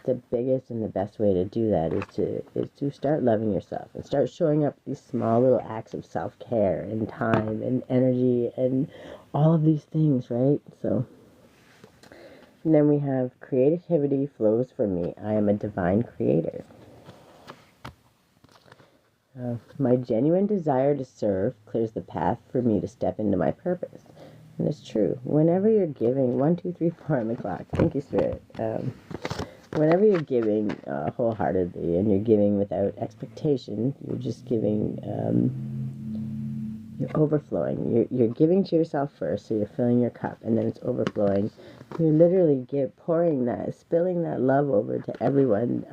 Speaker 1: the biggest and the best way to do that is to start loving yourself and start showing up these small little acts of self-care and time and energy and all of these things, right? So, and then we have creativity flows from me. I am a divine creator. My genuine desire to serve clears the path for me to step into my purpose. And it's true. Whenever you're giving, 1, 2, 3, 4 on the clock. Thank you, Spirit. Whenever you're giving wholeheartedly and you're giving without expectation, you're just giving, you're overflowing. You're giving to yourself first, so you're filling your cup, and then it's overflowing. You're literally spilling that love over to everyone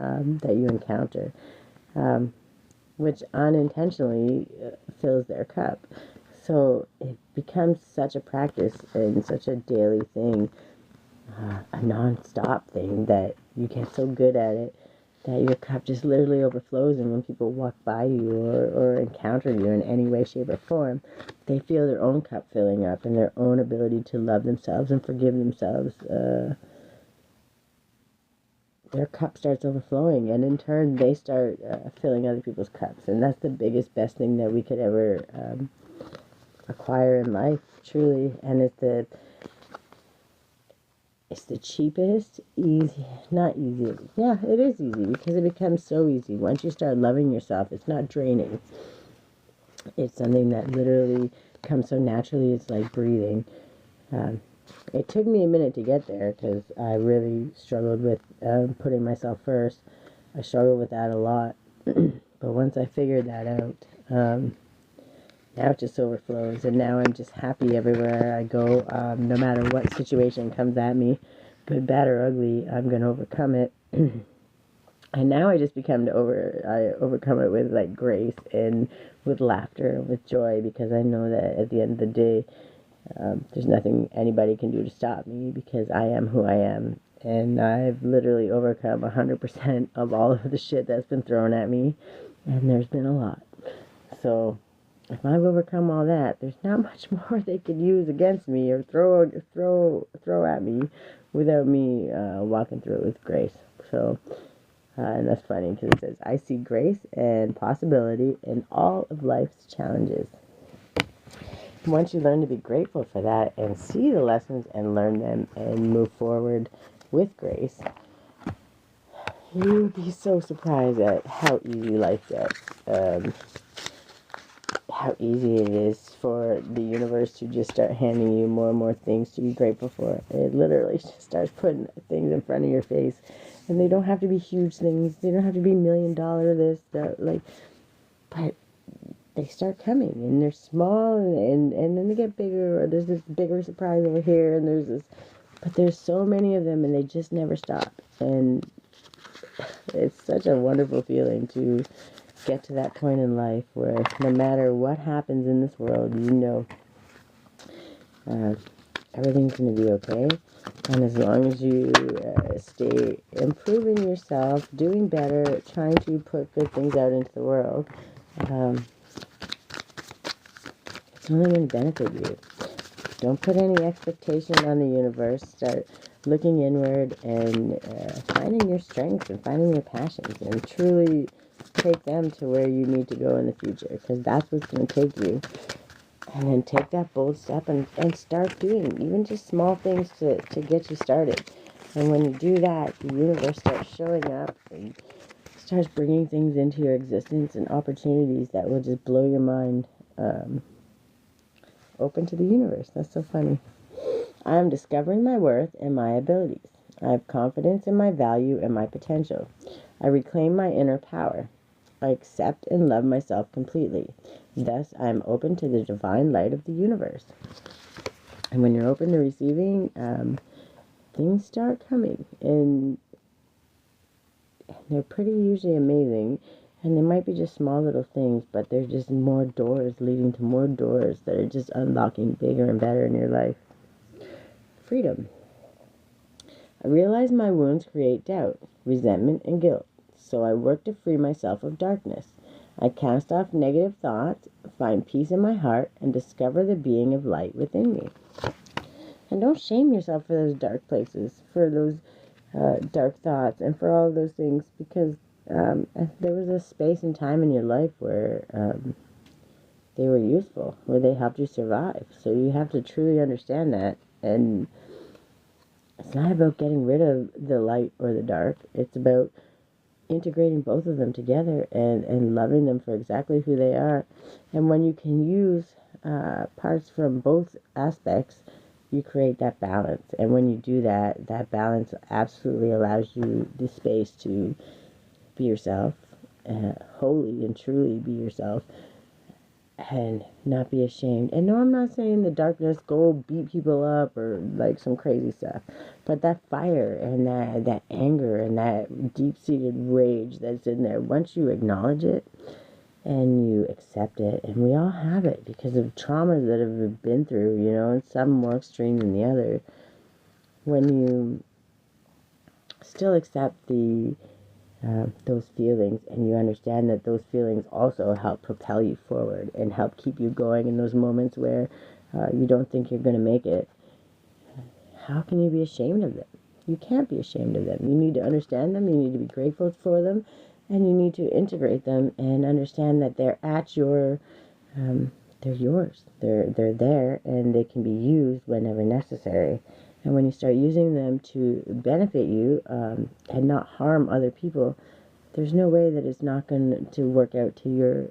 Speaker 1: that you encounter, which unintentionally fills their cup. So it becomes such a practice and such a daily thing, a non-stop thing, that you get so good at it that your cup just literally overflows. And when people walk by you or encounter you in any way, shape, or form, they feel their own cup filling up and their own ability to love themselves and forgive themselves. Their cup starts overflowing, and in turn they start filling other people's cups. And that's the biggest, best thing that we could ever acquire in life, truly. And it's the cheapest, not easy. Yeah, it is easy, because it becomes so easy. Once you start loving yourself, it's not draining. It's something that literally comes so naturally. It's like breathing. It took me a minute to get there, because I really struggled with putting myself first. I struggled with that a lot. But once I figured that out, now it just overflows, and now I'm just happy everywhere I go. No matter what situation comes at me, good, bad, or ugly, I'm going to overcome it. And now I just I overcome it with like grace and with laughter and with joy, because I know that at the end of the day, there's nothing anybody can do to stop me, because I am who I am. And I've literally overcome 100% of all of the shit that's been thrown at me, and there's been a lot. So if I've overcome all that, there's not much more they could use against me or throw at me without me walking through it with grace. So, and that's funny, because it says, I see grace and possibility in all of life's challenges. Once you learn to be grateful for that and see the lessons and learn them and move forward with grace, you'll be so surprised at how easy life gets. how easy it is for the universe to just start handing you more and more things to be grateful for. It literally just starts putting things in front of your face, and they don't have to be huge things. They don't have to be $1 million this, that, like, but they start coming, and they're small, and then they get bigger, or there's this bigger surprise over here, and but there's so many of them, and they just never stop. And it's such a wonderful feeling to get to that point in life where no matter what happens in this world, uh, everything's going to be okay. And as long as you stay improving yourself, doing better, trying to put good things out into the world, um, it's only going to benefit you. Don't put any expectation on the universe. Start looking inward and finding your strengths and finding your passions, and truly take them to where you need to go in the future, because that's what's going to take you. And then take that bold step and start doing even just small things to get you started. And when you do that, the universe starts showing up and starts bringing things into your existence and opportunities that will just blow your mind open to the universe. That's so funny. I am discovering my worth and my abilities. I have confidence in my value and my potential. I reclaim my inner power. I accept and love myself completely. Thus, I am open to the divine light of the universe. And when you're open to receiving, things start coming. And they're pretty usually amazing. And they might be just small little things, but they're just more doors leading to more doors that are just unlocking bigger and better in your life. Freedom. I realize my wounds create doubt, resentment, and guilt, so I work to free myself of darkness. I cast off negative thoughts, find peace in my heart, and discover the being of light within me. And don't shame yourself for those dark places, for those dark thoughts, and for all of those things, because there was a space and time in your life where they were useful, where they helped you survive. So you have to truly understand that. And it's not about getting rid of the light or the dark. It's about integrating both of them together and loving them for exactly who they are. And when you can use parts from both aspects, you create that balance. And when you do that, that balance absolutely allows you the space to be yourself, wholly and truly be yourself, and not be ashamed. And no, I'm not saying the darkness, go beat people up or like some crazy stuff, but that fire and that anger and that deep-seated rage that's in there, once you acknowledge it and you accept it, and we all have it because of traumas that have been through, and some more extreme than the other. When you still accept those feelings, and you understand that those feelings also help propel you forward and help keep you going in those moments where you don't think you're going to make it, how can you be ashamed of them? You can't be ashamed of them. You need to understand them, you need to be grateful for them, and you need to integrate them and understand that they're at your they're yours. They're there, and they can be used whenever necessary. And when you start using them to benefit you and not harm other people, there's no way that it's not going to work out to your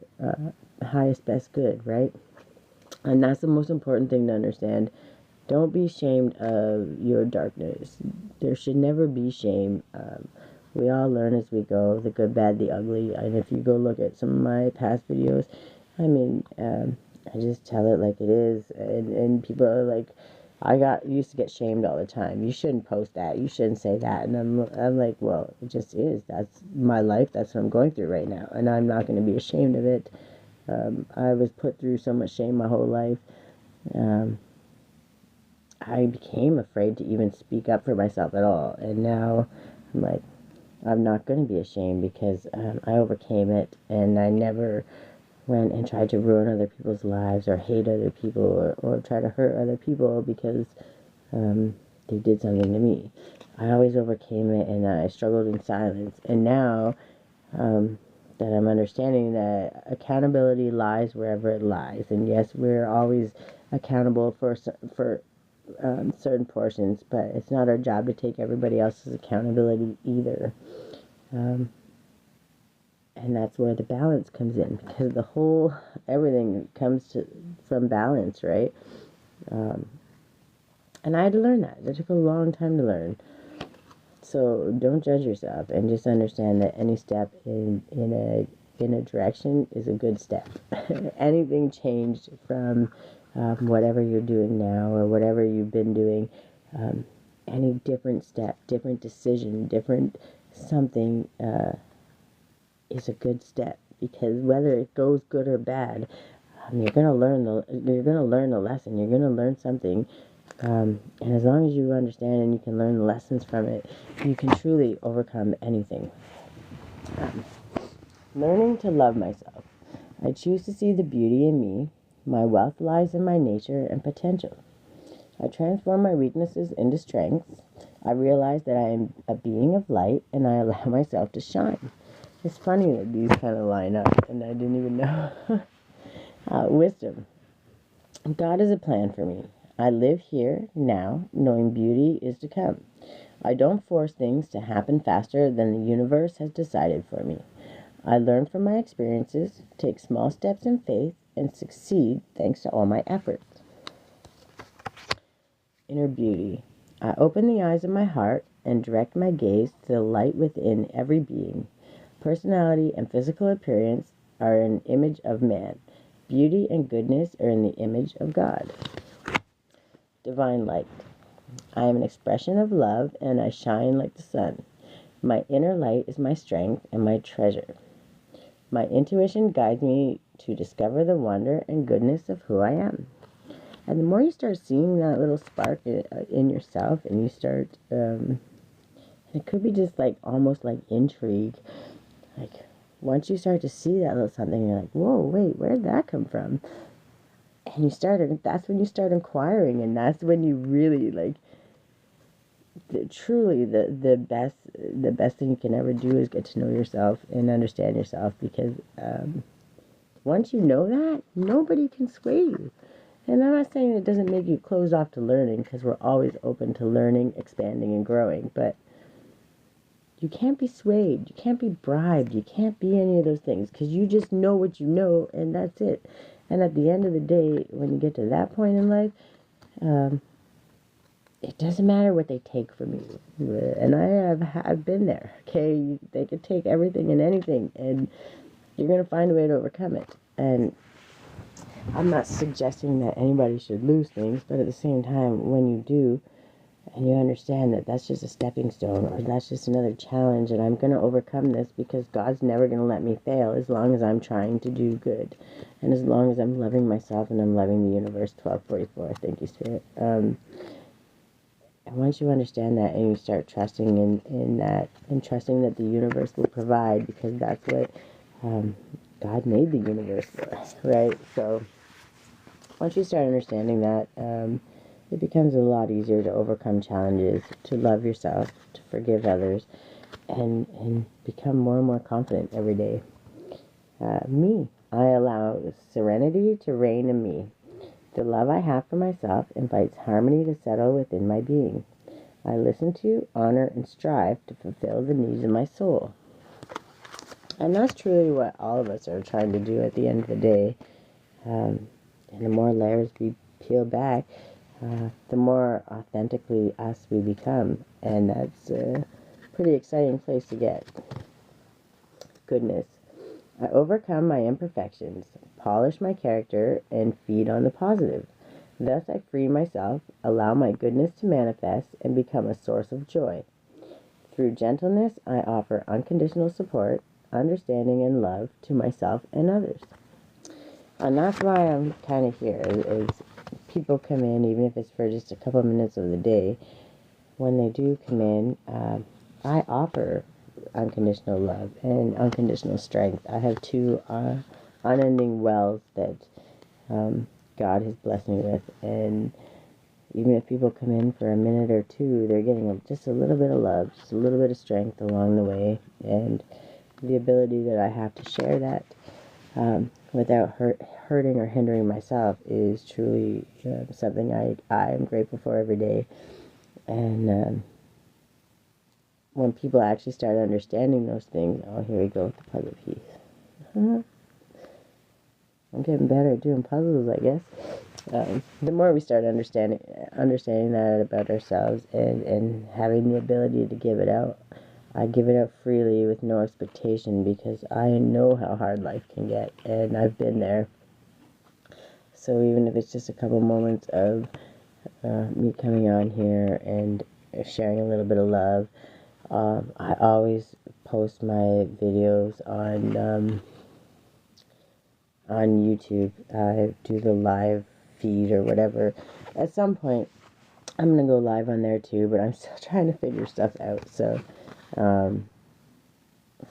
Speaker 1: highest, best good, right? And that's the most important thing to understand. Don't be ashamed of your darkness. There should never be shame. We all learn as we go, the good, bad, the ugly. And if you go look at some of my past videos, I mean, I just tell it like it is. And people are like, used to get shamed all the time. You shouldn't post that. You shouldn't say that. And I'm like, well, it just is. That's my life. That's what I'm going through right now. And I'm not going to be ashamed of it. I was put through so much shame my whole life. I became afraid to even speak up for myself at all. And now I'm like, I'm not going to be ashamed because I overcame it, and I never went and tried to ruin other people's lives or hate other people or try to hurt other people because they did something to me. I always overcame it, and I struggled in silence. And now that I'm understanding that accountability lies wherever it lies, and yes, we're always accountable for certain portions, but it's not our job to take everybody else's accountability either. And And that's where the balance comes in, because everything comes from balance, right? And I had to learn that. It took a long time to learn. So don't judge yourself, and just understand that any step in a direction is a good step. Anything changed from whatever you're doing now or whatever you've been doing, any different step, different decision, different something is a good step, because whether it goes good or bad, you're gonna learn a lesson. You're gonna learn something, and as long as you understand and you can learn the lessons from it, you can truly overcome anything. Learning to love myself. I choose to see the beauty in me. My wealth lies in my nature and potential. I transform my weaknesses into strengths. I realize that I am a being of light, and I allow myself to shine. It's funny that these kind of line up, and I didn't even know. Wisdom. God is a plan for me. I live here, now, knowing beauty is to come. I don't force things to happen faster than the universe has decided for me. I learn from my experiences, take small steps in faith, and succeed thanks to all my efforts. Inner beauty. I open the eyes of my heart and direct my gaze to the light within every being. Personality and physical appearance are an image of man. Beauty and goodness are in the image of God. Divine light. I am an expression of love, and I shine like the sun. My inner light is my strength and my treasure. My intuition guides me to discover the wonder and goodness of who I am. And the more you start seeing that little spark in yourself, and you start, it could be just like almost like intrigue. Like once you start to see that little something, you're like, whoa, wait, where did that come from? And that's when you start inquiring, and that's when you really like, truly the best thing you can ever do is get to know yourself and understand yourself, because once you know that, nobody can sway you. And I'm not saying it doesn't make you closed off to learning, because we're always open to learning, expanding, and growing, but you can't be swayed, you can't be bribed, you can't be any of those things, because you just know what you know, and that's it. And at the end of the day, when you get to that point in life, it doesn't matter what they take from you. And I've been there, okay? They could take everything and anything, and you're going to find a way to overcome it. And I'm not suggesting that anybody should lose things, but at the same time, when you do, and you understand that that's just a stepping stone, or that's just another challenge, and I'm going to overcome this, because God's never going to let me fail as long as I'm trying to do good, and as long as I'm loving myself and I'm loving the universe. 1244. Thank you, Spirit. And once you understand that, and you start trusting in that, and trusting that the universe will provide, because that's what God made the universe for, right? So once you start understanding that, it becomes a lot easier to overcome challenges, to love yourself, to forgive others, and become more and more confident every day. I allow serenity to reign in me. The love I have for myself invites harmony to settle within my being. I listen to, honor, and strive to fulfill the needs of my soul. And that's truly what all of us are trying to do at the end of the day. And the more layers we peel back, the more authentically us we become. And that's a pretty exciting place to get. Goodness. I overcome my imperfections, polish my character, and feed on the positive. Thus I free myself, allow my goodness to manifest, and become a source of joy. Through gentleness, I offer unconditional support, understanding, and love to myself and others. And that's why I'm kind of here, is people come in, even if it's for just a couple of minutes of the day. When they do come in, I offer unconditional love and unconditional strength. I have two unending wells that God has blessed me with, and even if people come in for a minute or two, they're getting just a little bit of love, just a little bit of strength along the way, and the ability that I have to share that without hurting or hindering myself is truly something I am grateful for every day. And when people actually start understanding those things, oh, here we go with the puzzle piece. I'm getting better at doing puzzles, I guess. The more we start understanding that about ourselves and having the ability to give it out, I give it out freely with no expectation because I know how hard life can get, and I've been there. So even if it's just a couple moments of me coming on here and sharing a little bit of love, I always post my videos on YouTube. I do the live feed or whatever. At some point, I'm gonna go live on there too, but I'm still trying to figure stuff out. So,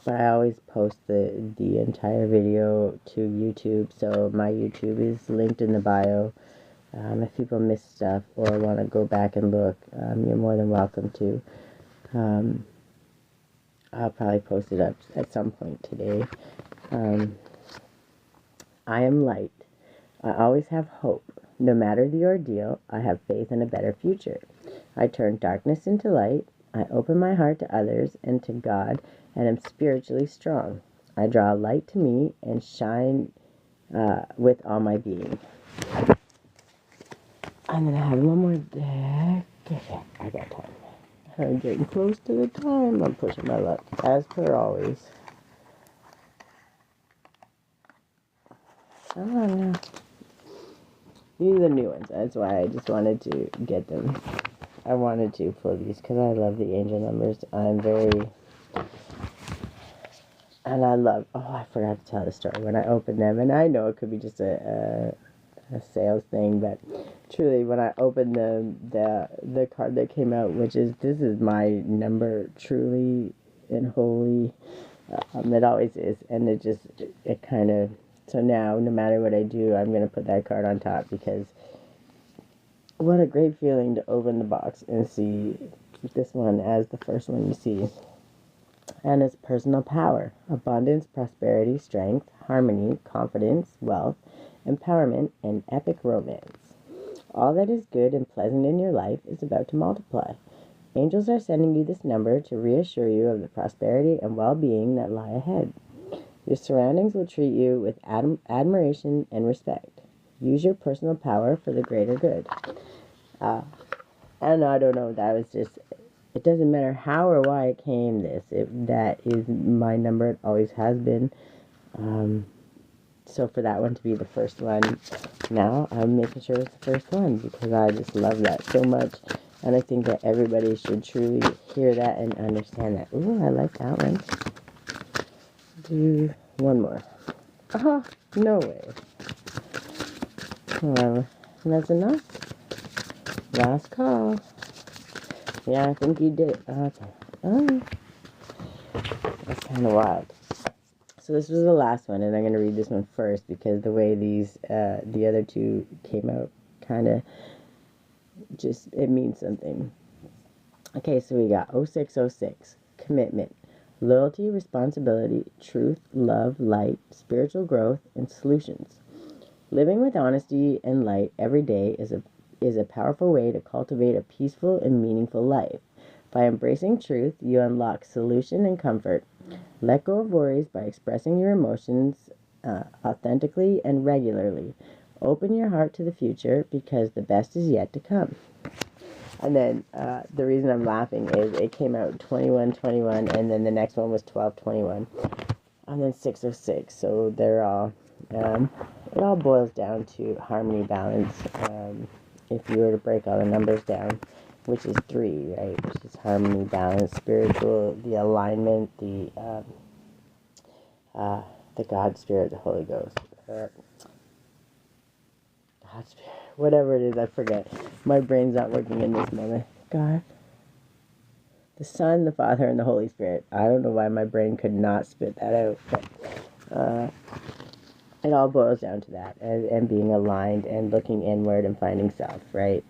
Speaker 1: but I always post the entire video to YouTube. So my YouTube is linked in the bio. If people miss stuff or want to go back and look, you're more than welcome to. I'll probably post it up at some point today. I am light. I always have hope. No matter the ordeal, I have faith in a better future. I turn darkness into light. I open my heart to others and to God, and am spiritually strong. I draw light to me and shine with all my being. I'm going to have one more deck. Okay, I got time. I'm getting close to the time. I'm pushing my luck, as per always. Oh, no. These are the new ones. That's why I just wanted to get them. I wanted to pull these because I love the angel numbers. And I love, oh, I forgot to tell the story when I opened them. And I know it could be just a sales thing, but truly when I opened the card that came out, this is my number, truly and wholly. It always is. And it kind of, so now no matter what I do, I'm going to put that card on top because what a great feeling to open the box and see this one as the first one you see. And it's personal power, abundance, prosperity, strength, harmony, confidence, wealth, empowerment, and epic romance. All that is good and pleasant in your life is about to multiply. Angels are sending you this number to reassure you of the prosperity and well-being that lie ahead. Your surroundings will treat you with admiration and respect. Use your personal power for the greater good. And I don't know, that was just, it doesn't matter how or why it came that is my number. It always has been. So for that one to be the first one, now I'm making sure it's the first one because I just love that so much. And I think that everybody should truly hear that and understand that. Ooh, I like that one. Do one more. Oh, no way. Well, that's enough. Last call. Yeah, I think you did. Okay. Oh, that's kind of wild. So this was the last one, and I'm going to read this one first because the way the other two came out kind of just, it means something. Okay, so we got 0606, commitment, loyalty, responsibility, truth, love, light, spiritual growth, and solutions. Living with honesty and light every day is a powerful way to cultivate a peaceful and meaningful life. By embracing truth, you unlock solution and comfort. Let go of worries by expressing your emotions authentically and regularly. Open your heart to the future because the best is yet to come. And then the reason I'm laughing is it came out 2121, and then the next one was 1221, and then 606. So they're all, it all boils down to harmony, balance. If you were to break all the numbers down, which is 3, right? Which is harmony, balance, spiritual, the alignment, the God Spirit, the Holy Ghost, God Spirit, whatever it is, I forget. My brain's not working in this moment. God, the Son, the Father, and the Holy Spirit. I don't know why my brain could not spit that out, but it all boils down to that, and being aligned and looking inward and finding self, right?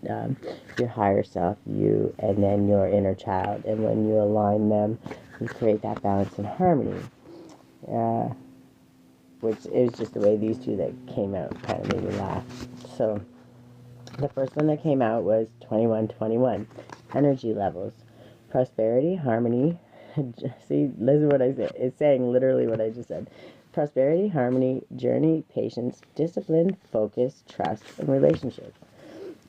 Speaker 1: Your higher self, you, and then your inner child. And when you align them, you create that balance and harmony. Which is just the way these two that came out kind of made me laugh. So the first one that came out was 2121, energy levels, prosperity, harmony, See, listen what I said. It's saying literally what I just said. Prosperity, harmony, journey, patience, discipline, focus, trust, and relationships.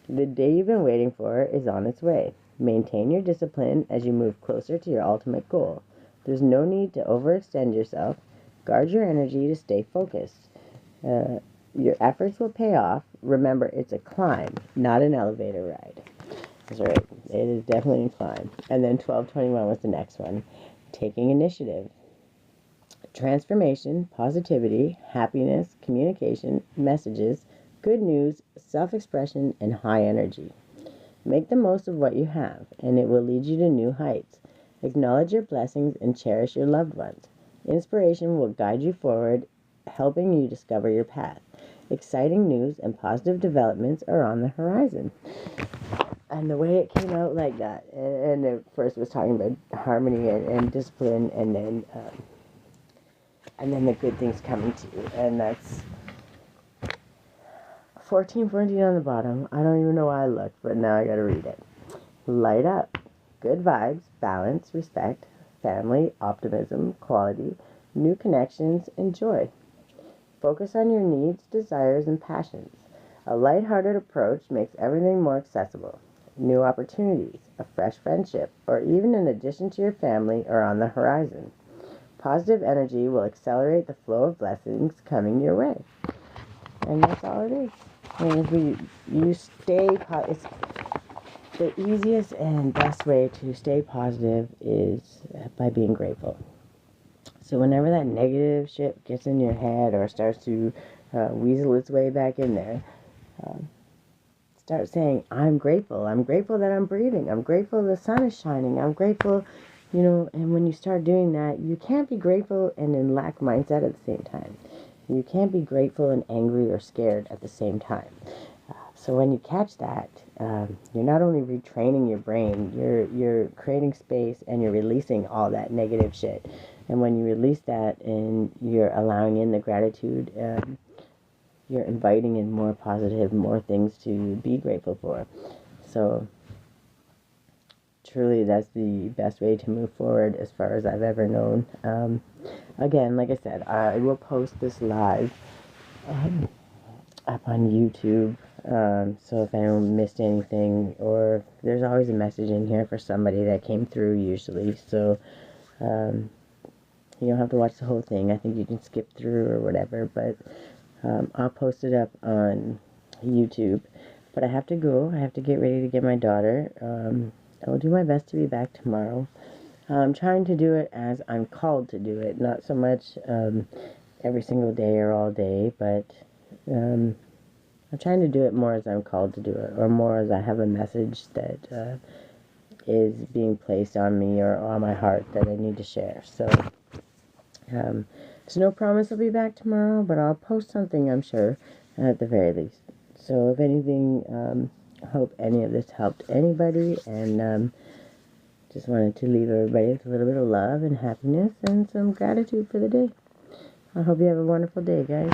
Speaker 1: The day you've been waiting for is on its way. Maintain your discipline as you move closer to your ultimate goal. There's no need to overextend yourself. Guard your energy to stay focused. Your efforts will pay off. Remember, it's a climb, not an elevator ride. That's right. It is definitely a climb. And then 1221 was the next one. Taking initiative. Transformation, positivity, happiness, communication, messages, good news, self-expression, and high energy. Make the most of what you have, and it will lead you to new heights. Acknowledge your blessings and cherish your loved ones. Inspiration will guide you forward, helping you discover your path. Exciting news and positive developments are on the horizon. And the way it came out like that, and it first was talking about harmony and discipline, and then the good things coming to you, and that's 1414 on the bottom. I don't even know why I looked, but now I gotta read it. Light up. Good vibes, balance, respect, family, optimism, quality, new connections, and joy. Focus on your needs, desires, and passions. A lighthearted approach makes everything more accessible. New opportunities, a fresh friendship, or even an addition to your family are on the horizon. Positive energy will accelerate the flow of blessings coming your way. And that's all it is. And if you stay, it's the easiest and best way to stay positive is by being grateful. So whenever that negative shit gets in your head or starts to weasel its way back in there, start saying, I'm grateful. I'm grateful that I'm breathing. I'm grateful the sun is shining. I'm grateful, and when you start doing that, you can't be grateful and in lack mindset at the same time. You can't be grateful and angry or scared at the same time. So when you catch that, you're not only retraining your brain, you're creating space and you're releasing all that negative shit. And when you release that and you're allowing in the gratitude, you're inviting in more positive, more things to be grateful for. So truly, that's the best way to move forward as far as I've ever known. Again, like I said, I will post this live up on YouTube. So if anyone missed anything, or there's always a message in here for somebody that came through usually. So you don't have to watch the whole thing. I think you can skip through or whatever, but I'll post it up on YouTube. But I have to go. I have to get ready to get my daughter. I will do my best to be back tomorrow. I'm trying to do it as I'm called to do it, not so much every single day or all day, but I'm trying to do it more as I'm called to do it, or more as I have a message that is being placed on me or on my heart that I need to share. So there's no promise I'll be back tomorrow, but I'll post something, I'm sure, at the very least. So if anything, I hope any of this helped anybody, and just wanted to leave everybody with a little bit of love and happiness and some gratitude for the day. I hope you have a wonderful day, guys.